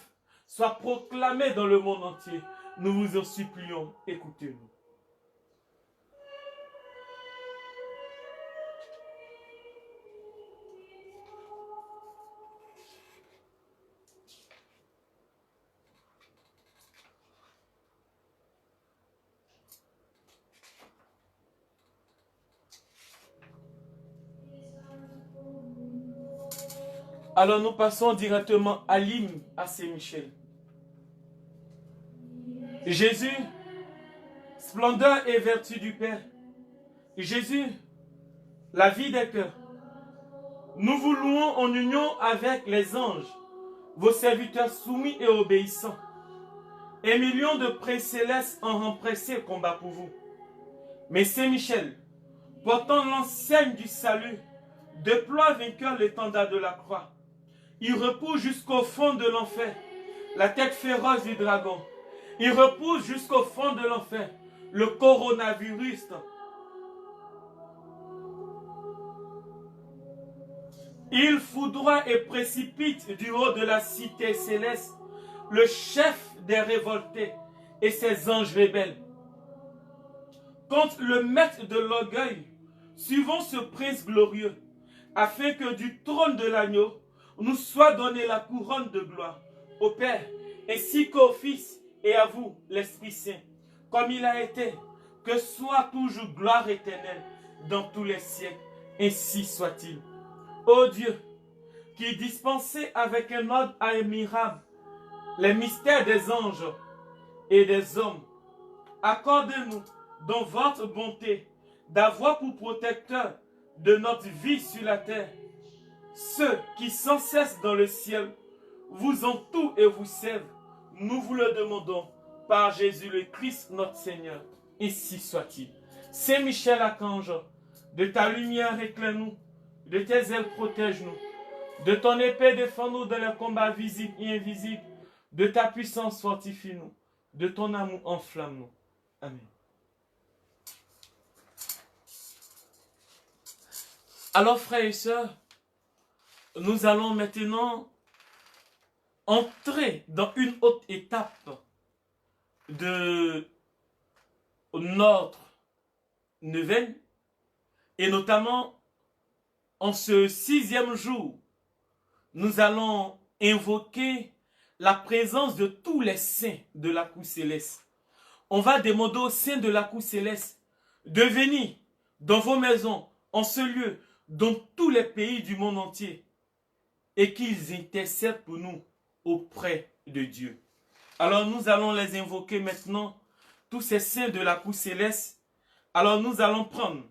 soit proclamée dans le monde entier. Nous vous en supplions, écoutez-nous. Alors nous passons directement à l'hymne à Saint-Michel. Jésus, splendeur et vertu du Père. Jésus, la vie des cœurs. Nous vous louons en union avec les anges, vos serviteurs soumis et obéissants. Un million de prêts célestes en rang pressé combat pour vous. Mais Saint-Michel, portant l'enseigne du salut, déploie vainqueur l'étendard de la croix. Il repousse jusqu'au fond de l'enfer la tête féroce du dragon. Il repousse jusqu'au fond de l'enfer le coronavirus. Il foudroie et précipite du haut de la cité céleste le chef des révoltés et ses anges rebelles. Contre le maître de l'orgueil, suivons ce prince glorieux, afin que du trône de l'agneau nous soit donnée la couronne de gloire au Père, ainsi qu'au Fils et à vous, l'Esprit Saint, comme il a été, que soit toujours gloire éternelle dans tous les siècles, ainsi soit-il. Ô Dieu, qui dispensez avec un ordre admirable les mystères des anges et des hommes, accordez-nous dans votre bonté d'avoir pour protecteur de notre vie sur la terre ceux qui sans cesse dans le ciel vous entourent et vous servent. Nous vous le demandons par Jésus le Christ notre Seigneur. Ainsi soit-il. Saint Michel Archange, de ta lumière éclaire-nous, de tes ailes protège-nous, de ton épée défends-nous dans les combats visibles et invisibles, de ta puissance fortifie-nous, de ton amour enflamme-nous. Amen. Alors frères et sœurs, nous allons maintenant entrer dans une autre étape de notre neuvaine, et notamment en ce 6e jour, nous allons invoquer la présence de tous les saints de la cour céleste. On va demander aux saints de la cour céleste de venir dans vos maisons, en ce lieu, dans tous les pays du monde entier, et qu'ils intercèdent pour nous auprès de Dieu. Alors nous allons les invoquer maintenant, tous ces saints de la cour céleste. Alors nous allons prendre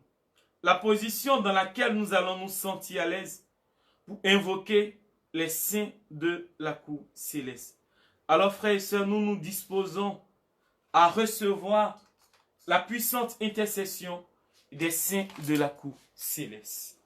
la position dans laquelle nous allons nous sentir à l'aise pour invoquer les saints de la cour céleste. Alors frères et sœurs, nous nous disposons à recevoir la puissante intercession des saints de la cour céleste.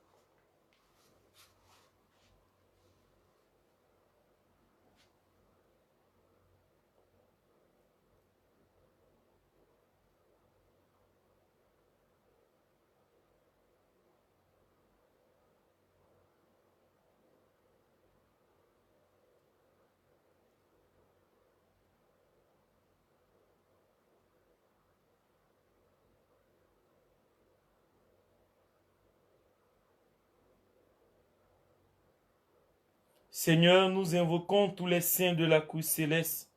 Seigneur, nous invoquons tous les saints de la cour céleste.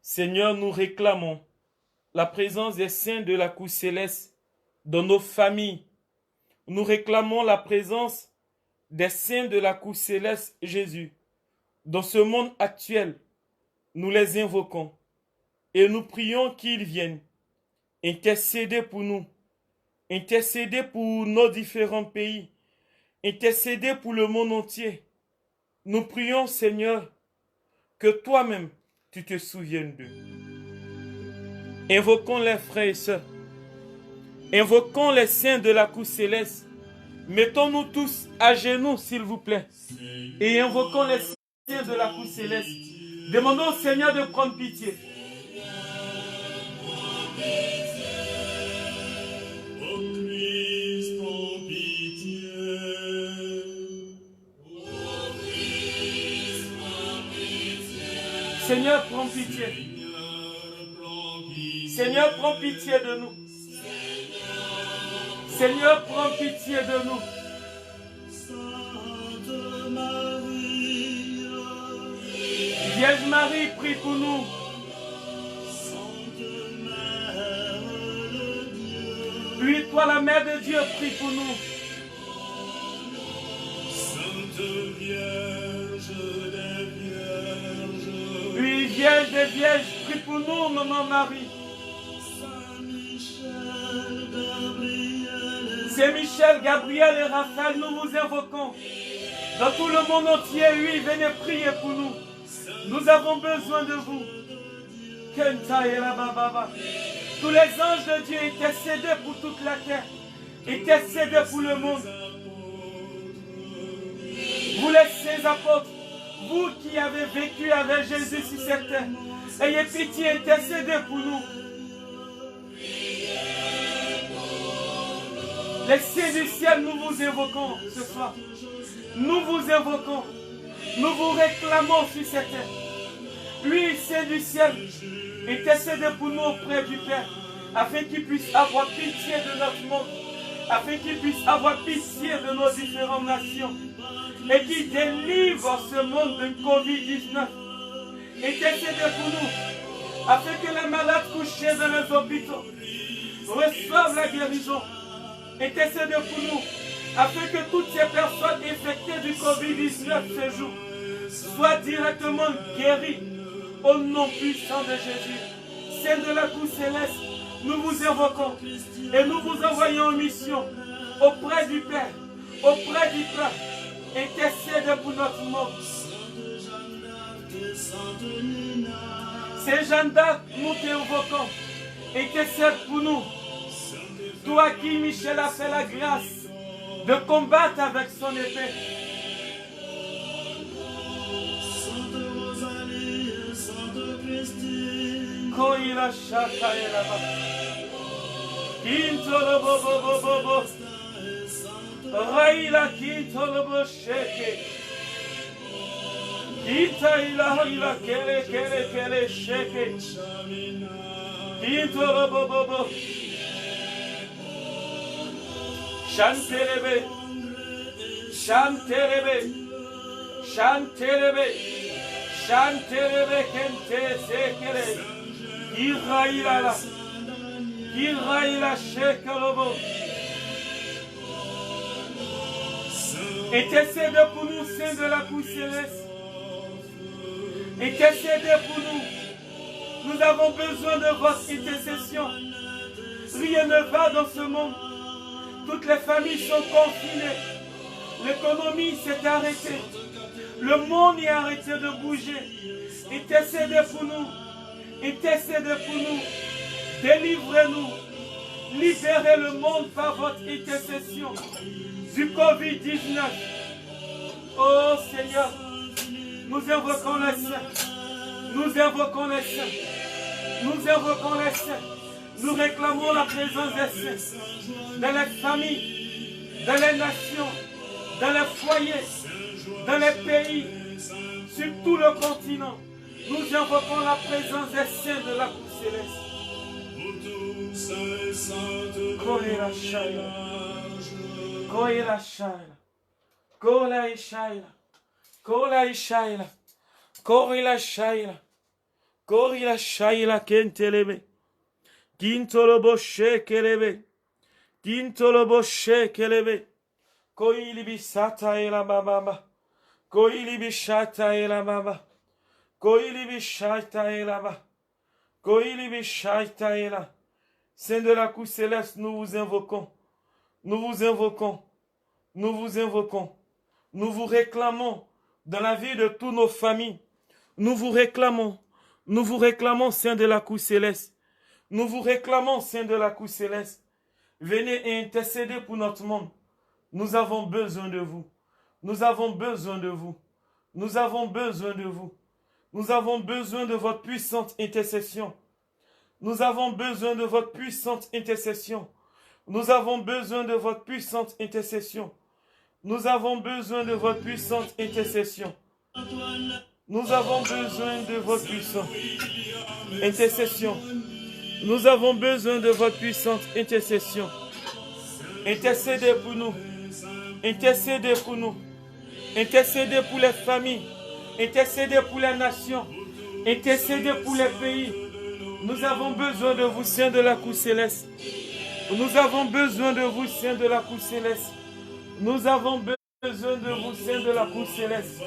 Seigneur, nous réclamons la présence des saints de la cour céleste dans nos familles. Nous réclamons la présence des saints de la cour céleste, Jésus. Dans ce monde actuel, nous les invoquons et nous prions qu'ils viennent intercéder pour nous, intercéder pour nos différents pays, intercéder pour le monde entier. Nous prions, Seigneur, que toi-même, tu te souviennes d'eux. Invoquons les frères et sœurs. Invoquons les saints de la cour céleste. Mettons-nous tous à genoux, s'il vous plaît. Et invoquons les saints de la cour céleste. Demandons au Seigneur de prendre pitié. Seigneur, prends pitié. Seigneur, prends pitié de nous. Seigneur, prends pitié de nous. Vierge Marie, prie pour nous. Oui, toi, la Mère de Dieu, prie pour nous. Sainte Vierge des Vierges. Oui, Vierge des Vierges, prie pour nous, Maman Marie. Saint Michel, Gabriel et Raphaël, nous vous invoquons. Dans tout le monde entier, oui, venez prier pour nous. Nous avons besoin de vous. Tous les anges de Dieu intercédez pour toute la terre. Intercédez pour le monde. Vous les saints apôtres, vous qui avez vécu avec Jésus sur cette terre, ayez pitié, intercédez pour nous. Les saints du ciel, nous vous invoquons ce soir. Nous vous invoquons. Nous vous réclamons sur cette terre. Oui, saints du ciel, intercédez pour nous auprès du Père, afin qu'il puisse avoir pitié de notre monde, afin qu'il puisse avoir pitié de nos différentes nations, et qu'il délivre ce monde de Covid-19. Intercédez pour nous, afin que les malades couchés dans les hôpitaux reçoivent la guérison. Intercédez pour nous, afin que toutes ces personnes infectées du Covid-19 ce jour soient directement guéries au nom puissant de Jésus. Saint de la cour céleste, nous vous invoquons et nous vous envoyons en mission auprès du Père, auprès du Père. Intercédez pour notre monde. Saint Jeanne d'Arc, nous t'invoquons. Intercède pour nous. Toi qui, Michel, a fait la grâce de combattre avec son épée. Sainte Rosalie, Sainte Christine. Koïla Chaka et là-bas. Kintolo bobo bobo. Raïla kintolo bo sheke. Kita ila kere kere kere sheke. Kintolo bobo bobo. Chanterebe, chanterebe, chanterebe, chanterebe kente sekere, iraïla, iraïla shekelobo. Intercédez pour nous, saints de la cour céleste. Intercédez pour nous. Nous avons besoin de votre intercession. Rien ne va dans ce monde. Toutes les familles sont confinées. L'économie s'est arrêtée. Le monde est arrêté de bouger. Intercédez pour nous. Intercédez pour nous. Délivrez-nous. Libérez le monde par votre intercession du Covid-19. Oh Seigneur, nous invoquons les saints. Nous invoquons les saints. Nous invoquons les saints. Nous réclamons la présence des saints dans les familles, dans les nations, dans les foyers, dans les pays, sur tout le continent. Nous invoquons la présence des saints de la cour céleste. Koira Shaila, Koira Shaila, Kola Shaila, Kola ishaila. Korila shaila. Korila shaila kentelebe. Kintolobo shekelebe. Kintolobo shekelebe. Koili bisata ela baba. Koili bishata ela baba. Koili bishata ela baba. Koili bishata ela. Saint de la cour céleste, nous vous invoquons. Nous vous invoquons. Nous vous invoquons. Nous vous réclamons dans la vie de toutes nos familles. Nous vous réclamons. Nous vous réclamons, Saint de la cour céleste. Nous vous réclamons, Saint de la cour céleste. Venez et intercédez pour notre monde. Nous avons besoin de vous. Nous avons besoin de vous. Nous avons besoin de vous. Nous avons besoin de votre puissante intercession. Nous avons besoin de votre puissante intercession. Nous avons besoin de votre puissante intercession. Nous avons besoin de votre puissante intercession. Nous avons besoin de votre puissante intercession. Nous avons besoin de votre puissante intercession. Intercédez pour nous. Intercédez pour nous. Intercédez pour les familles. Intercédez pour les nations. Intercédez pour les pays. Nous avons besoin de vous, Saint de la cour céleste. Nous avons besoin de vous, Saint de la cour céleste. Nous avons besoin de vous, Saint de la cour céleste.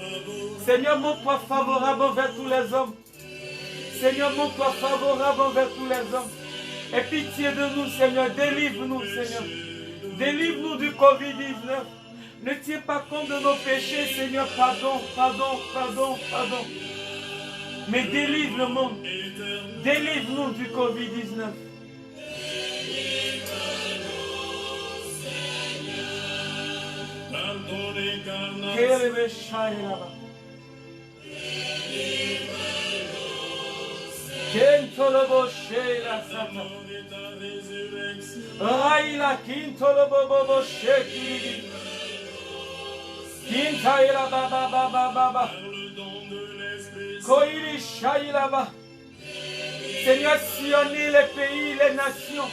Seigneur, montre-toi favorable envers tous les hommes. Seigneur, montre-toi favorable envers tous les hommes. Aie pitié de nous, Seigneur. Délivre-nous, Seigneur. Délivre-nous du Covid-19. Ne tiens pas compte de nos péchés, Seigneur. Pardon, pardon, pardon, pardon. Mais délivre le monde. Délivre-nous du Covid-19. Seigneur, sillonnez les pays, les nations.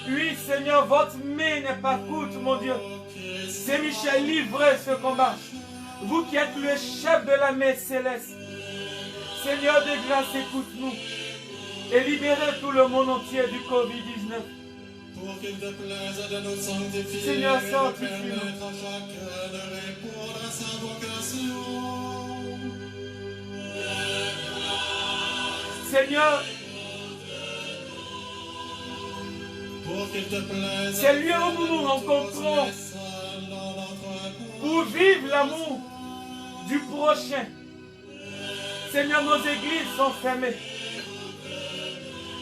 Oui, Seigneur, votre main n'est pas courte, mon Dieu. C'est Michel, livrez ce combat. Vous qui êtes le chef de la main céleste. Seigneur de grâce, écoute-nous. Et libérez tout le monde entier du Covid-19. Pour qu'il te plaise de nous sanctifier, Seigneur, sanctifie-nous. permettre à chacun de répondre à sa vocation. Seigneur, Pour qu'il te plaise, c'est lieu où nous nous rencontrons pour vivre l'amour du prochain. Seigneur, nos églises sont fermées.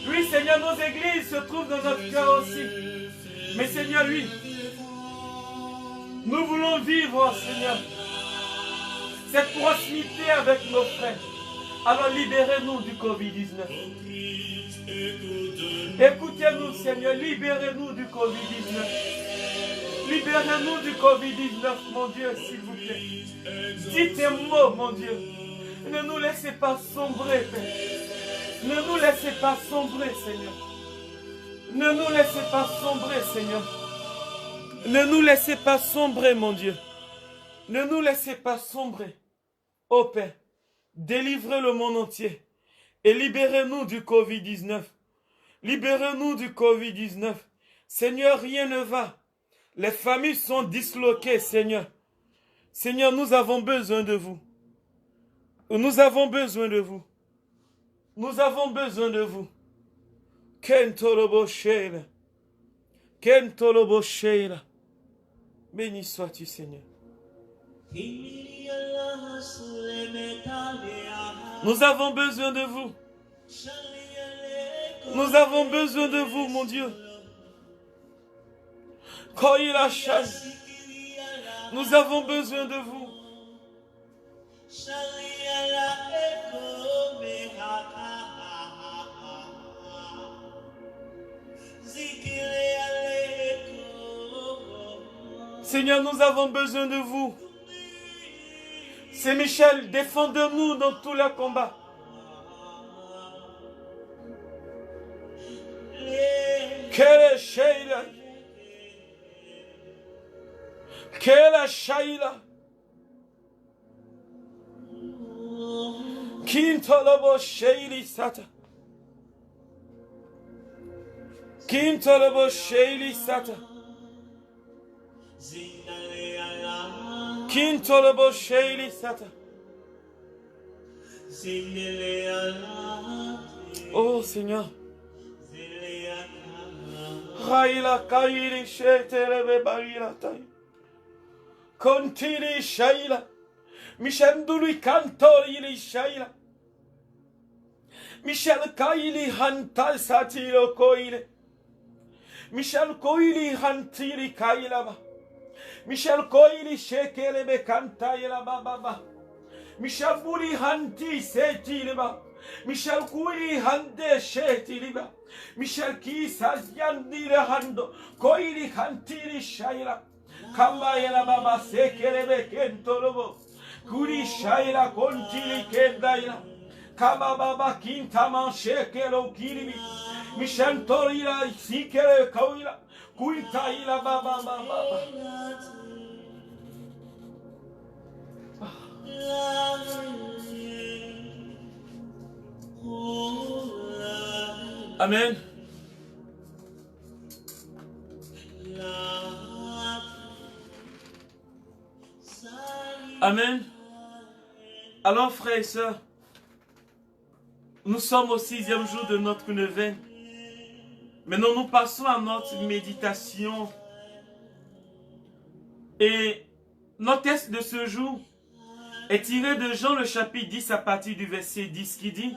Oui, Seigneur, nos églises se trouvent dans notre cœur aussi. Mais Seigneur, oui, nous voulons vivre, Seigneur, cette proximité avec nos frères. Alors libérez-nous du Covid-19. Écoutez-nous, Seigneur, libérez-nous du Covid-19. Libérez-nous du Covid-19, mon Dieu, s'il vous plaît. Dites un mot, mon Dieu. Ne nous laissez pas sombrer, Père. Ne nous laissez pas sombrer, Seigneur. Ne nous laissez pas sombrer, Seigneur. Ne nous laissez pas sombrer, mon Dieu. Ne nous laissez pas sombrer. Ô Père, délivrez le monde entier et libérez-nous du Covid-19. Libérez-nous du Covid-19. Seigneur, rien ne va. Les familles sont disloquées, Seigneur. Seigneur, nous avons besoin de vous. Nous avons besoin de vous. Nous avons besoin de vous. Kentolobo Sheila. Kentolobo Sheila. Béni sois-tu, Seigneur. Nous avons besoin de vous. Nous avons besoin de vous, mon Dieu. Koïla Shai. Nous avons besoin de vous. Seigneur, nous avons besoin de vous. C'est Michel, défendez-nous dans tous les combats. Quelle Sheila. Quelle Shaila. Kintolobo Sheili Sata. Kintolobo Sheili Sata. Kintolobo Sheili Sata. Oh Seigneur. Raila Kaili Shetelebe Barila Tai. Continue Shaila. Mishandului Cantori Shaila. Michel Kaili Hantal Satilo Koile. Michel Koili Hantili Kailaba. Michel Koili Shekelebe Kantaila Baba. Michel Bouli Hanti Setiliba. Michel Koili Hande Shetiliba. Michel Kisa Yandile Hando. Koili Hantili Shaila. Kambayela Baba Sekelebe Kentolobo. Kuri Shaila Kontili Kendaila. Kama Baba Kintaman Shekelo Kiribi. Michel Torila Sikele Koila. Kuitaila Baba Baba. Amen. Amen. Alors frères et sœurs, nous sommes au 6e jour de notre neuvaine. Maintenant nous passons à notre méditation. Et notre texte de ce jour est tiré de Jean le chapitre 10 à partir du verset 10 qui dit: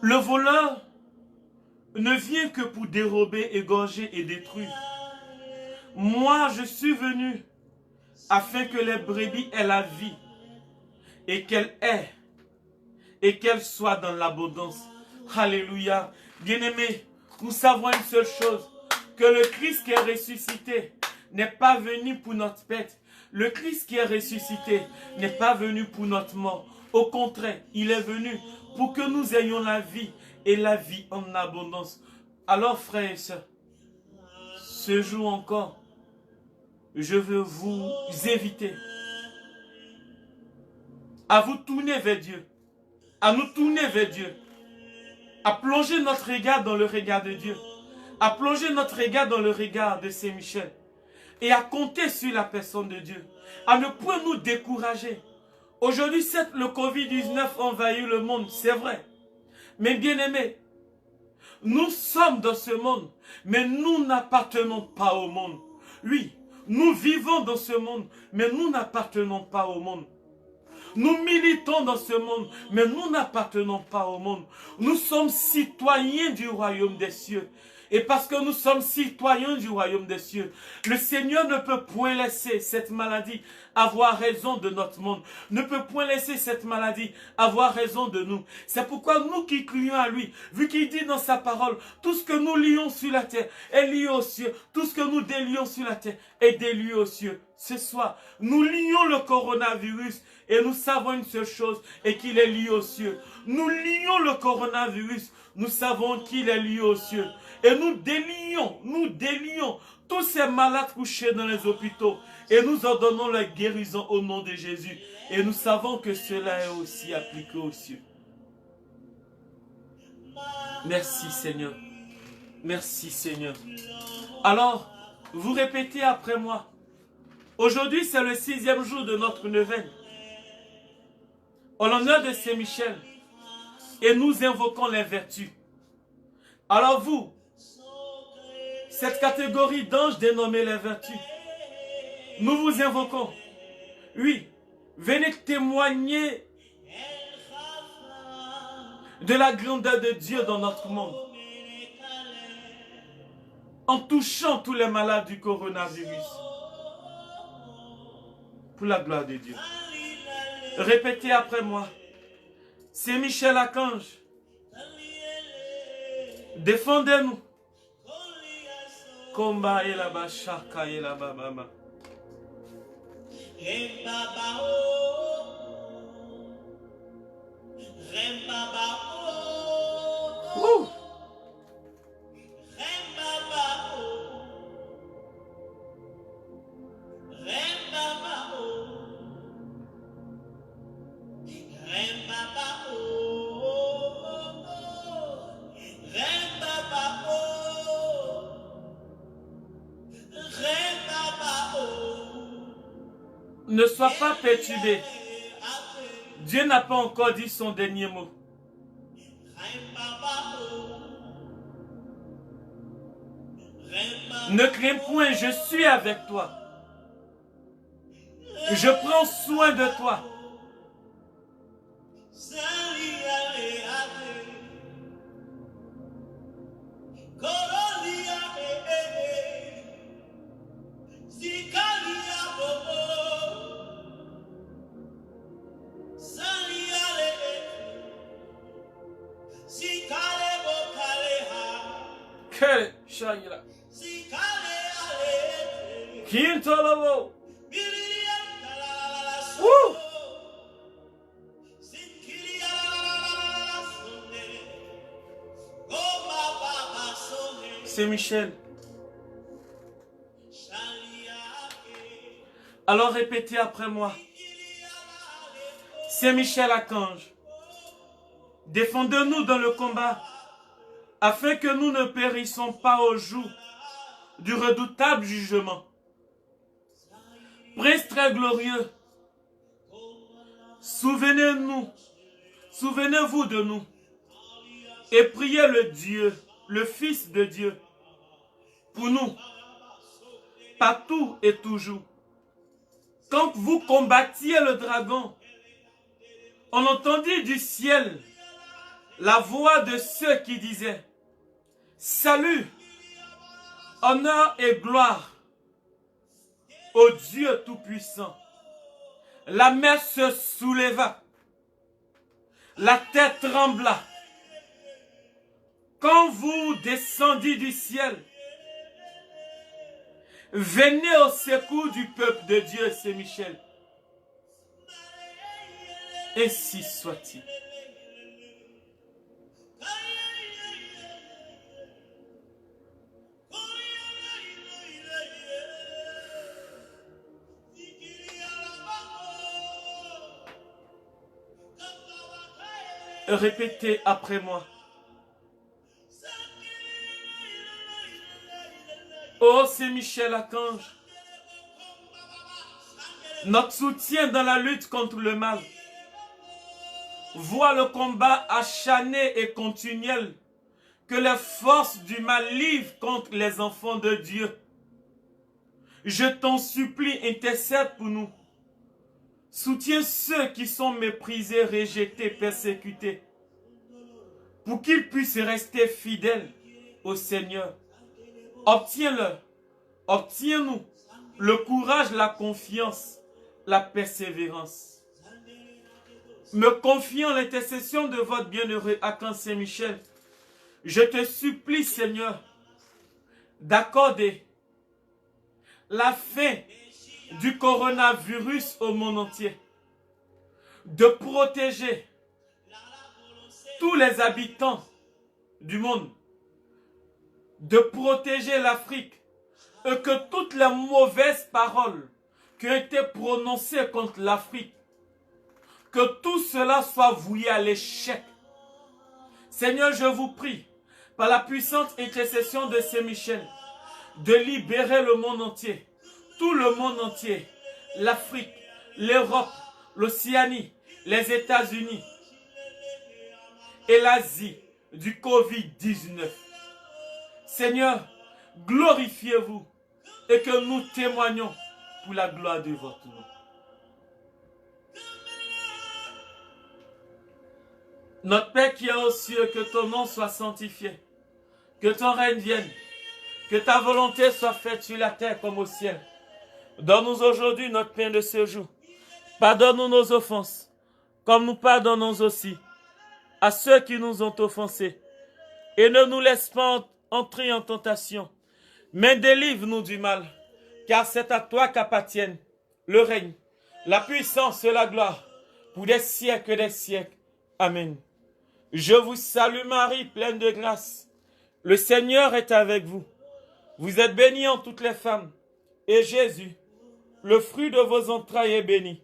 le voleur ne vient que pour dérober, égorger et détruire. Moi je suis venu afin que les brebis aient la vie et qu'elle soit dans l'abondance. Alléluia. Bien-aimés, nous savons une seule chose, que le Christ qui est ressuscité n'est pas venu pour notre perte. Le Christ qui est ressuscité n'est pas venu pour notre mort. Au contraire, il est venu pour que nous ayons la vie et la vie en abondance. Alors frères et sœurs, ce jour encore, je veux vous inviter à vous tourner vers Dieu, à nous tourner vers Dieu, à plonger notre regard dans le regard de Dieu, à plonger notre regard dans le regard de Saint-Michel et à compter sur la personne de Dieu, à ne point nous décourager. Aujourd'hui, certes, le Covid-19 envahit le monde, c'est vrai. Mais bien aimés, nous sommes dans ce monde, mais nous n'appartenons pas au monde. Oui, nous vivons dans ce monde, mais nous n'appartenons pas au monde. Nous militons dans ce monde, mais nous n'appartenons pas au monde. Nous sommes citoyens du royaume des cieux. Et parce que nous sommes citoyens du royaume des cieux, le Seigneur ne peut point laisser cette maladie avoir raison de notre monde. Ne peut point laisser cette maladie avoir raison de nous. C'est pourquoi nous qui crions à lui, vu qu'il dit dans sa parole, tout ce que nous lions sur la terre est lié aux cieux. Tout ce que nous délions sur la terre est délié aux cieux. Ce soir, nous lions le coronavirus et nous savons une seule chose, et qu'il est lié aux cieux. Nous lions le coronavirus, nous savons qu'il est lié aux cieux. Et nous délions tous ces malades couchés dans les hôpitaux. Et nous ordonnons la guérison au nom de Jésus. Et nous savons que cela est aussi appliqué aux cieux. Merci Seigneur. Merci Seigneur. Alors, vous répétez après moi. Aujourd'hui, c'est le 6e jour de notre neuvaine. En l'honneur de Saint-Michel. Et nous invoquons les vertus. Alors vous, cette catégorie d'anges dénommée les vertus, nous vous invoquons. Oui, venez témoigner de la grandeur de Dieu dans notre monde. En touchant tous les malades du coronavirus. Pour la gloire de Dieu. Répétez après moi. C'est Michel Archange. Défendez-nous. Combat et là-bas, chaka et là-bas, maman. Ouh. Rembaba Ne sois pas perturbé. Dieu n'a pas encore dit son dernier mot. Ne crains point, je suis avec toi. Je prends soin de toi. Que Shaila. Kintolobo. Woo! C'est Michel. Alors répétez après moi. C'est Michel Archange. Défendez-nous dans le combat, afin que nous ne périssons pas au jour du redoutable jugement. Prince très glorieux, souvenez-vous de nous, et priez le Dieu, le Fils de Dieu, pour nous, partout et toujours. Quand vous combattiez le dragon, on entendit du ciel la voix de ceux qui disaient « Salut, honneur et gloire au Dieu Tout-Puissant ». La mer se souleva, la terre trembla. Quand vous descendiez du ciel, venez au secours du peuple de Dieu, c'est Michel. Ainsi soit-il. Répétez après moi. Oh, c'est Michel Archange. Notre soutien dans la lutte contre le mal. Vois le combat acharné et continuel que les forces du mal livrent contre les enfants de Dieu. Je t'en supplie, intercède pour nous. Soutiens ceux qui sont méprisés, rejetés, persécutés, pour qu'ils puissent rester fidèles au Seigneur. Obtiens-le, obtiens-nous le courage, la confiance, la persévérance. Me confiant l'intercession de votre bienheureux Archange Saint-Michel, je te supplie, Seigneur, d'accorder la fin du coronavirus au monde entier, de protéger tous les habitants du monde, de protéger l'Afrique, et que toutes les mauvaises paroles qui ont été prononcées contre l'Afrique, que tout cela soit voué à l'échec. Seigneur, je vous prie, par la puissante intercession de Saint-Michel, de libérer le monde entier, tout le monde entier, l'Afrique, l'Europe, l'Océanie, les États-Unis et l'Asie du Covid-19. Seigneur, glorifiez-vous et que nous témoignons pour la gloire de votre nom. Notre Père qui est aux cieux, que ton nom soit sanctifié, que ton règne vienne, que ta volonté soit faite sur la terre comme au ciel. Donne-nous aujourd'hui notre pain de ce jour. Pardonne-nous nos offenses, comme nous pardonnons aussi à ceux qui nous ont offensés. Et ne nous laisse pas entrer en tentation, mais délivre-nous du mal, car c'est à toi qu'appartiennent le règne, la puissance et la gloire, pour des siècles et des siècles. Amen. Je vous salue Marie, pleine de grâce. Le Seigneur est avec vous. Vous êtes bénie en toutes les femmes, et Jésus, le fruit de vos entrailles, est béni.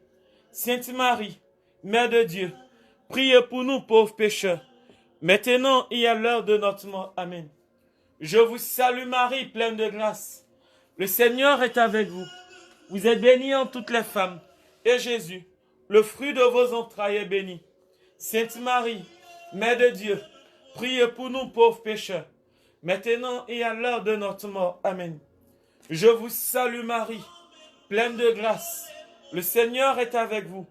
Sainte Marie, Mère de Dieu, priez pour nous pauvres pécheurs, maintenant et à l'heure de notre mort. Amen. Je vous salue Marie, pleine de grâce. Le Seigneur est avec vous. Vous êtes bénie en toutes les femmes, et Jésus, le fruit de vos entrailles, est béni. Sainte Marie, Mère de Dieu, priez pour nous pauvres pécheurs, maintenant et à l'heure de notre mort. Amen. Je vous salue Marie, pleine de grâce. Le Seigneur est avec vous.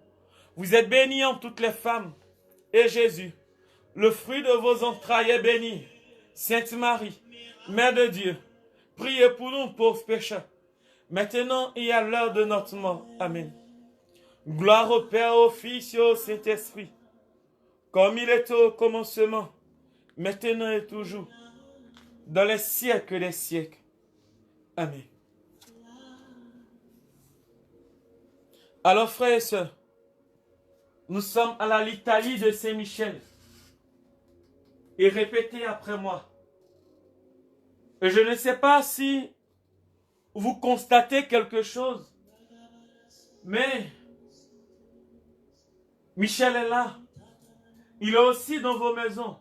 Vous êtes bénie en toutes les femmes, et Jésus, le fruit de vos entrailles, est béni. Sainte Marie, Mère de Dieu, priez pour nous pauvres pécheurs, maintenant et à l'heure de notre mort. Amen. Gloire au Père, au Fils et au Saint-Esprit, comme il était au commencement, maintenant et toujours, dans les siècles des siècles. Amen. Alors, frères et sœurs, nous sommes à la litanie de Saint-Michel. Et répétez après moi. Et je ne sais pas si vous constatez quelque chose, mais Michel est là. Il est aussi dans vos maisons.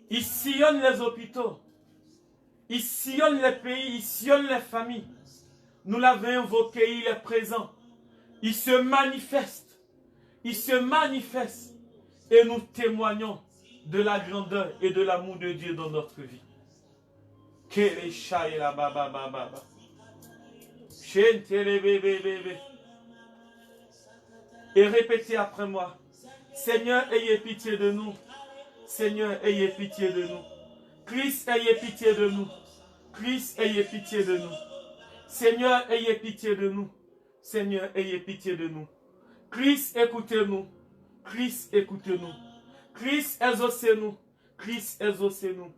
Il sillonne les hôpitaux. Il sillonne les pays, il sillonne les familles. Nous l'avons invoqué, il est présent. Il se manifeste. Il se manifeste. Et nous témoignons de la grandeur et de l'amour de Dieu dans notre vie. Et répétez après moi. Seigneur, ayez pitié de nous. Seigneur, ayez pitié de nous. Christ, ayez pitié de nous. Christ, ayez pitié de nous. Seigneur, ayez pitié de nous. Seigneur, ayez pitié de nous. Christ, écoutez-nous. Christ, écoutez-nous. Christ, exaucez-nous. Christ, exaucez-nous.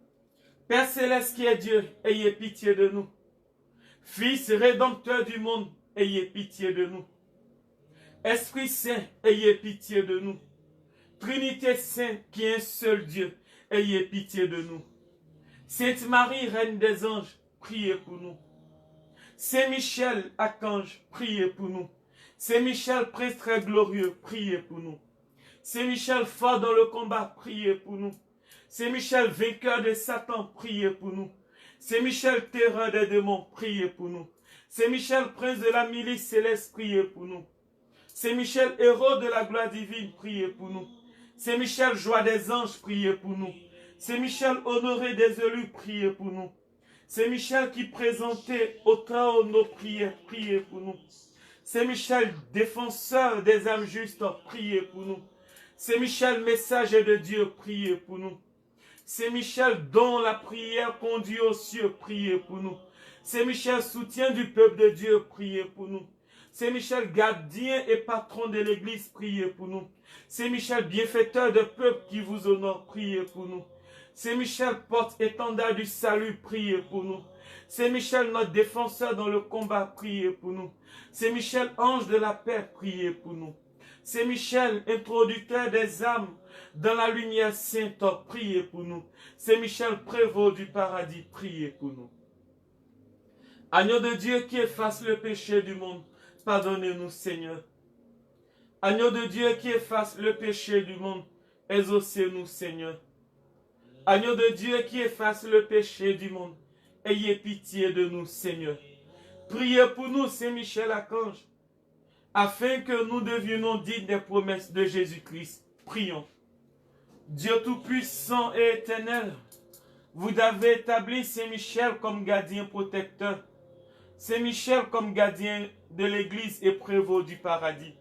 Père céleste qui est Dieu, ayez pitié de nous. Fils rédempteur du monde, ayez pitié de nous. Esprit Saint, ayez pitié de nous. Trinité Sainte qui est un seul Dieu, ayez pitié de nous. Sainte Marie, Reine des anges, priez pour nous. Saint Michel, archange, priez pour nous. Saint Michel, prince très glorieux, priez pour nous. Saint Michel, fort dans le combat, priez pour nous. Saint Michel, vainqueur de Satan, priez pour nous. Saint Michel, terreur des démons, priez pour nous. Saint Michel, prince de la milice céleste, priez pour nous. Saint Michel, héros de la gloire divine, priez pour nous. Saint Michel, joie des anges, priez pour nous. Saint Michel, honoré des élus, priez pour nous. Saint Michel qui présentait au trône nos prières, priez pour nous. Saint Michel, défenseur des âmes justes, priez pour nous. Saint Michel, messager de Dieu, priez pour nous. Saint Michel, dont la prière conduit aux cieux, priez pour nous. Saint Michel, soutien du peuple de Dieu, priez pour nous. Saint Michel, gardien et patron de l'Église, priez pour nous. Saint Michel, bienfaiteur de peuple qui vous honore, priez pour nous. Saint Michel, porte-étendard du salut, priez pour nous. Saint Michel, notre défenseur dans le combat, priez pour nous. Saint Michel, ange de la paix, priez pour nous. Saint Michel, introducteur des âmes dans la lumière sainte, priez pour nous. Saint Michel, prévôt du paradis, priez pour nous. Agneau de Dieu qui efface le péché du monde, pardonnez-nous, Seigneur. Agneau de Dieu qui efface le péché du monde, exaucez-nous, Seigneur. Agneau de Dieu qui efface le péché du monde, ayez pitié de nous, Seigneur. Priez pour nous, Saint Michel Archange, afin que nous devenions dignes des promesses de Jésus-Christ. Prions. Dieu Tout-Puissant et Éternel, vous avez établi Saint Michel comme gardien protecteur, Saint Michel comme gardien de l'Église et prévôt du paradis.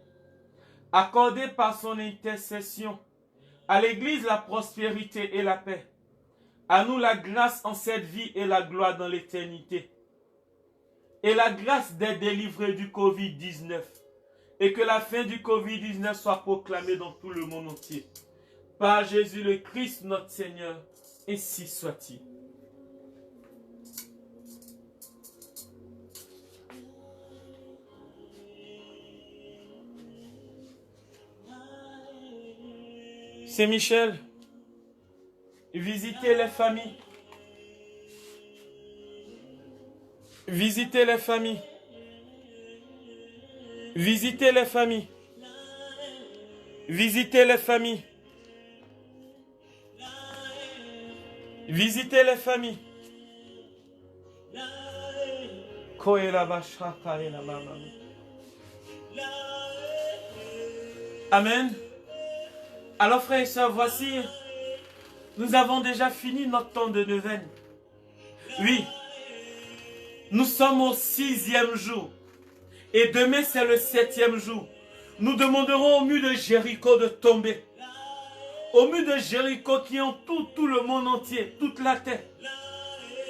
Accordez par son intercession à l'Église la prospérité et la paix, à nous la grâce en cette vie et la gloire dans l'éternité, et la grâce d'être délivrés du Covid-19, et que la fin du Covid-19 soit proclamée dans tout le monde entier. Par Jésus le Christ notre Seigneur, ainsi soit-il. Saint Michel, visitez les familles. Visitez les familles. Visitez les familles. Visitez les familles. Visitez les familles. Koe la bashaka e la mama. Amen. Alors frères et sœurs, voici, nous avons déjà fini notre temps de neuvaine. Oui, nous sommes au 6e jour. Et demain c'est le 7e jour. Nous demanderons au mur de Jéricho de tomber. Au mur de Jéricho qui entoure tout le monde entier, toute la terre.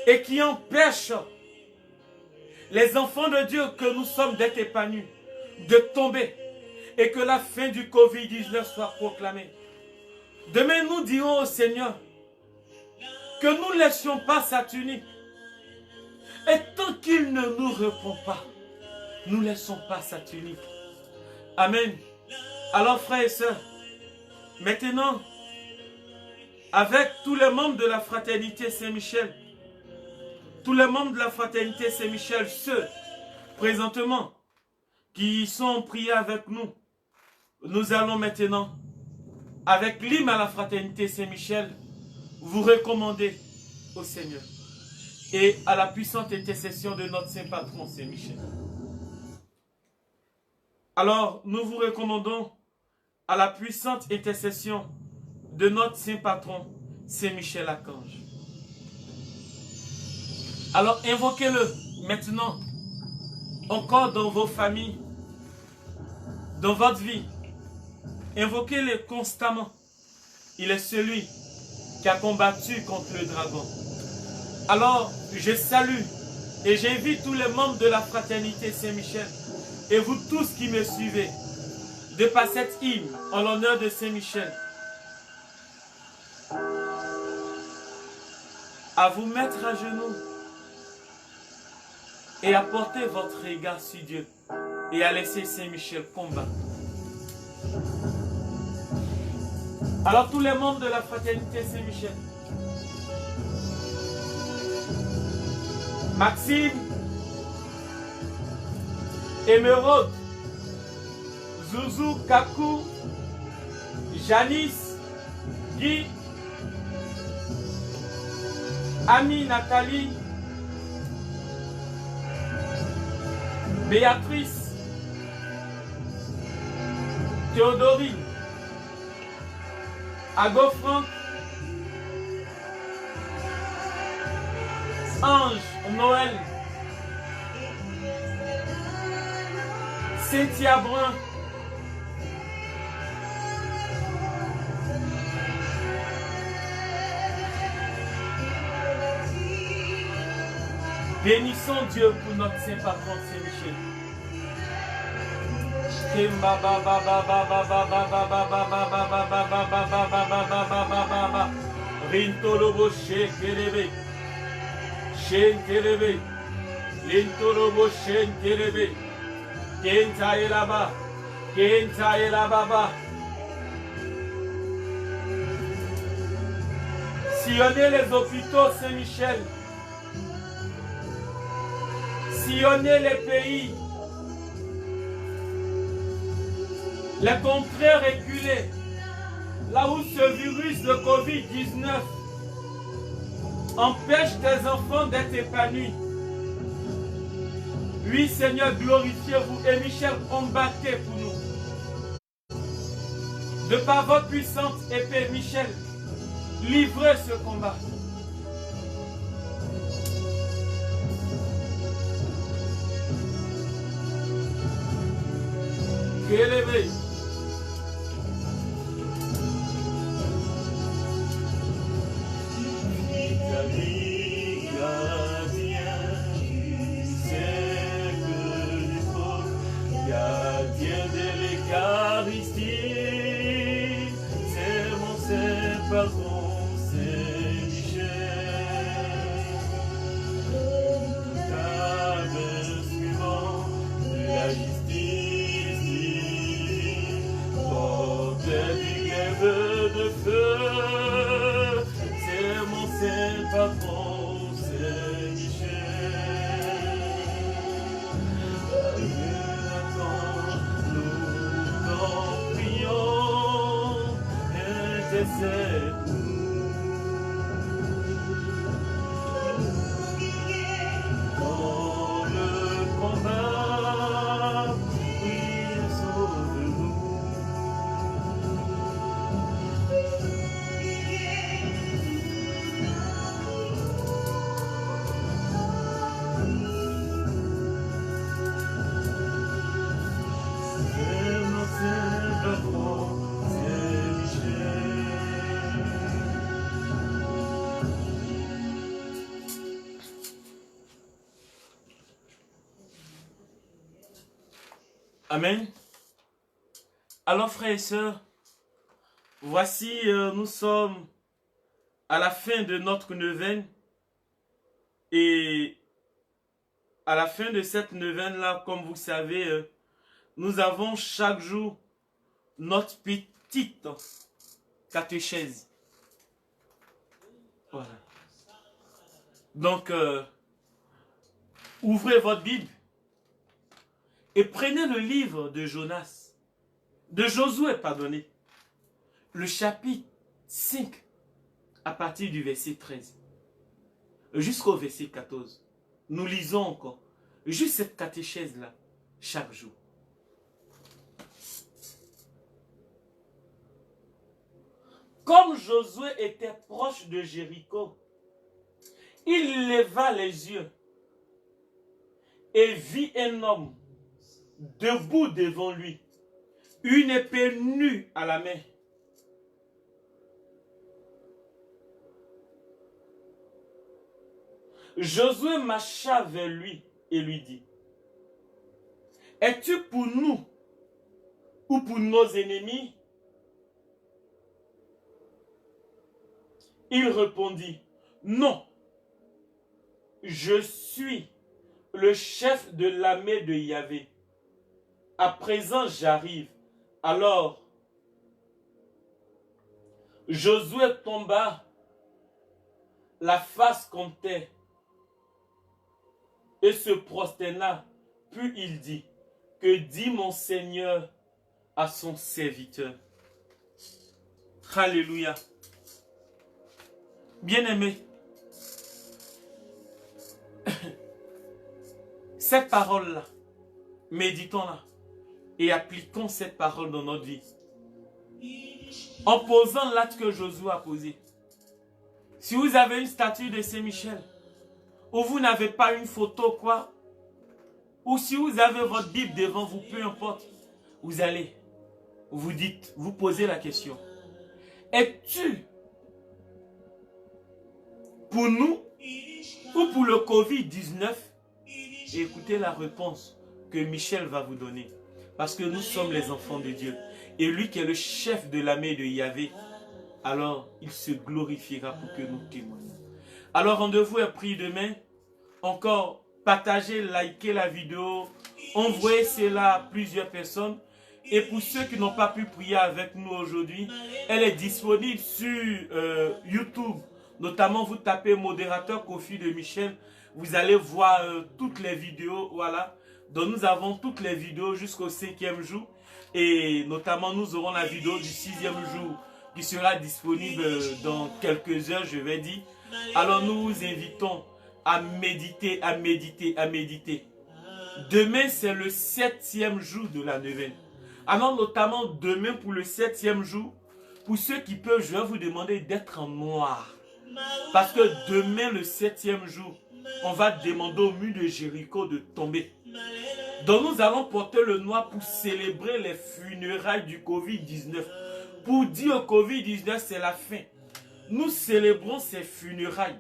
Et qui empêche les enfants de Dieu que nous sommes d'être épanouis, de tomber. Et que la fin du Covid-19 soit proclamée. Demain nous dirons au Seigneur que nous ne laissions pas sa tunique. Et tant qu'il ne nous répond pas, nous ne laissons pas sa tunique. Amen. Alors frères et sœurs, maintenant, avec tous les membres de la fraternité Saint-Michel, tous les membres de la fraternité Saint-Michel, ceux présentement qui sont en prière avec nous, nous allons maintenant, avec l'hymne à la fraternité Saint-Michel, vous recommander au Seigneur et à la puissante intercession de notre Saint Patron Saint-Michel. Alors, nous vous recommandons à la puissante intercession de notre Saint Patron Saint-Michel Archange. Alors, invoquez-le maintenant, encore dans vos familles, dans votre vie. Invoquez-le constamment. Il est celui qui a combattu contre le dragon. Alors, je salue et j'invite tous les membres de la fraternité Saint-Michel et vous tous qui me suivez de passer cette hymne en l'honneur de Saint-Michel à vous mettre à genoux et à porter votre regard sur Dieu et à laisser Saint-Michel combattre. Alors tous les membres de la fraternité Saint-Michel, Maxime, Émeraude, Zouzou, Kakou, Janice, Guy, Ami, Nathalie, Béatrice, Théodorine, Ago Franck, Ange, Noël, Cynthia Brun, bénissons Dieu pour notre Saint Patron Saint-Michel. Rintolobo shekelebe, shenkelebe, lintolobo shenkelebe, kentaelaba, kentaelababa. Sillonnez les hôpitaux Saint-Michel, sillonnez les pays, les contrées reculées, là où ce virus de Covid-19 empêche tes enfants d'être épanouis. Oui, Seigneur, glorifiez-vous. Et Michel, combattez pour nous. De par votre puissante épée, Michel, livrez ce combat. Élevé. Gardien de l'Eucharistie, c'est mon Saint Patron Saint-Michel. Garde suivant de la justice divine, porte du glaive de feu, c'est mon Saint Patron Saint-Michel. Dans le combat, oui, sauve-nous. Amen. Alors frères et sœurs, voici nous sommes à la fin de notre neuvaine. Et à la fin de cette neuvaine-là, comme vous savez, nous avons chaque jour notre petite catéchèse. Voilà. Donc, ouvrez votre Bible et prenez le livre de Jonas, de Josué, pardonnez, le chapitre 5, à partir du verset 13, jusqu'au verset 14. Nous lisons encore juste cette catéchèse-là, chaque jour. Comme Josué était proche de Jéricho, il leva les yeux et vit un homme debout devant lui, une épée nue à la main. Josué marcha vers lui et lui dit, « Es-tu pour nous ou pour nos ennemis? » Il répondit, « Non, je suis le chef de l'armée de Yahvé. À présent, j'arrive. » Alors, Josué tomba la face contre terre et se prosterna. Puis il dit, « Que dit mon Seigneur à son serviteur? » Alléluia. Bien-aimés, cette parole-là, méditons-la et appliquons cette parole dans notre vie. En posant l'acte que Josué a posé. Si vous avez une statue de Saint-Michel, ou vous n'avez pas une photo, quoi, ou si vous avez votre Bible devant vous, peu importe, vous allez, vous dites, vous posez la question. Es-tu pour nous ou pour le Covid-19? Et écoutez la réponse que Michel va vous donner. Parce que nous sommes les enfants de Dieu. Et lui qui est le chef de l'armée de Yahvé, alors il se glorifiera pour que nous témoignions. Alors rendez-vous est pris demain. Encore partagez, likez la vidéo. Envoyez cela à plusieurs personnes. Et pour ceux qui n'ont pas pu prier avec nous aujourd'hui, elle est disponible sur YouTube. Notamment, vous tapez modérateur Kofi de Michel. Vous allez voir toutes les vidéos. Voilà. Donc, nous avons toutes les vidéos jusqu'au 5e jour. Et notamment, nous aurons la vidéo du 6e jour qui sera disponible dans quelques heures, je vais dire. Alors, nous vous invitons à méditer, à méditer, à méditer. Demain, c'est le 7e jour de la neuvaine. Alors, notamment, demain, pour le 7e jour, pour ceux qui peuvent, je vais vous demander d'être en noir. Parce que demain, le 7e jour, on va demander au mur de Jéricho de tomber. Donc nous allons porter le noir pour célébrer les funérailles du Covid-19. Pour dire au Covid-19, c'est la fin. Nous célébrons ces funérailles.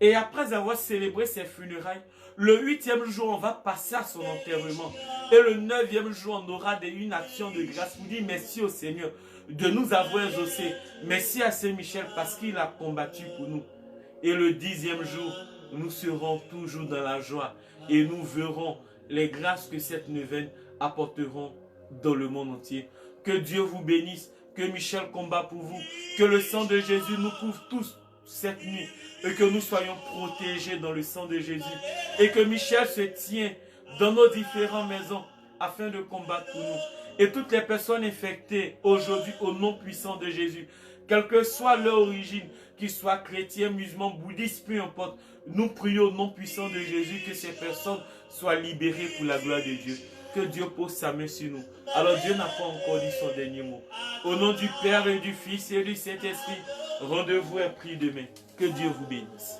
Et après avoir célébré ces funérailles, le 8e jour, on va passer à son enterrement. Et le 9e jour, on aura une action de grâce pour dire merci au Seigneur de nous avoir exaucés. Merci à Saint-Michel parce qu'il a combattu pour nous. Et le 10e jour, nous serons toujours dans la joie. Et nous verrons les grâces que cette neuvaine apporteront dans le monde entier. Que Dieu vous bénisse. Que Michel combat pour vous. Que le sang de Jésus nous couvre tous cette nuit. Et que nous soyons protégés dans le sang de Jésus. Et que Michel se tient dans nos différentes maisons afin de combattre pour nous. Et toutes les personnes infectées aujourd'hui au nom puissant de Jésus, quelle que soit leur origine, qu'ils soient chrétiens, musulmans, bouddhistes, peu importe, nous prions au nom puissant de Jésus que ces personnes soient libérées pour la gloire de Dieu. Que Dieu pose sa main sur nous. Alors Dieu n'a pas encore dit son dernier mot. Au nom du Père et du Fils et du Saint-Esprit, rendez-vous et prie demain. Que Dieu vous bénisse.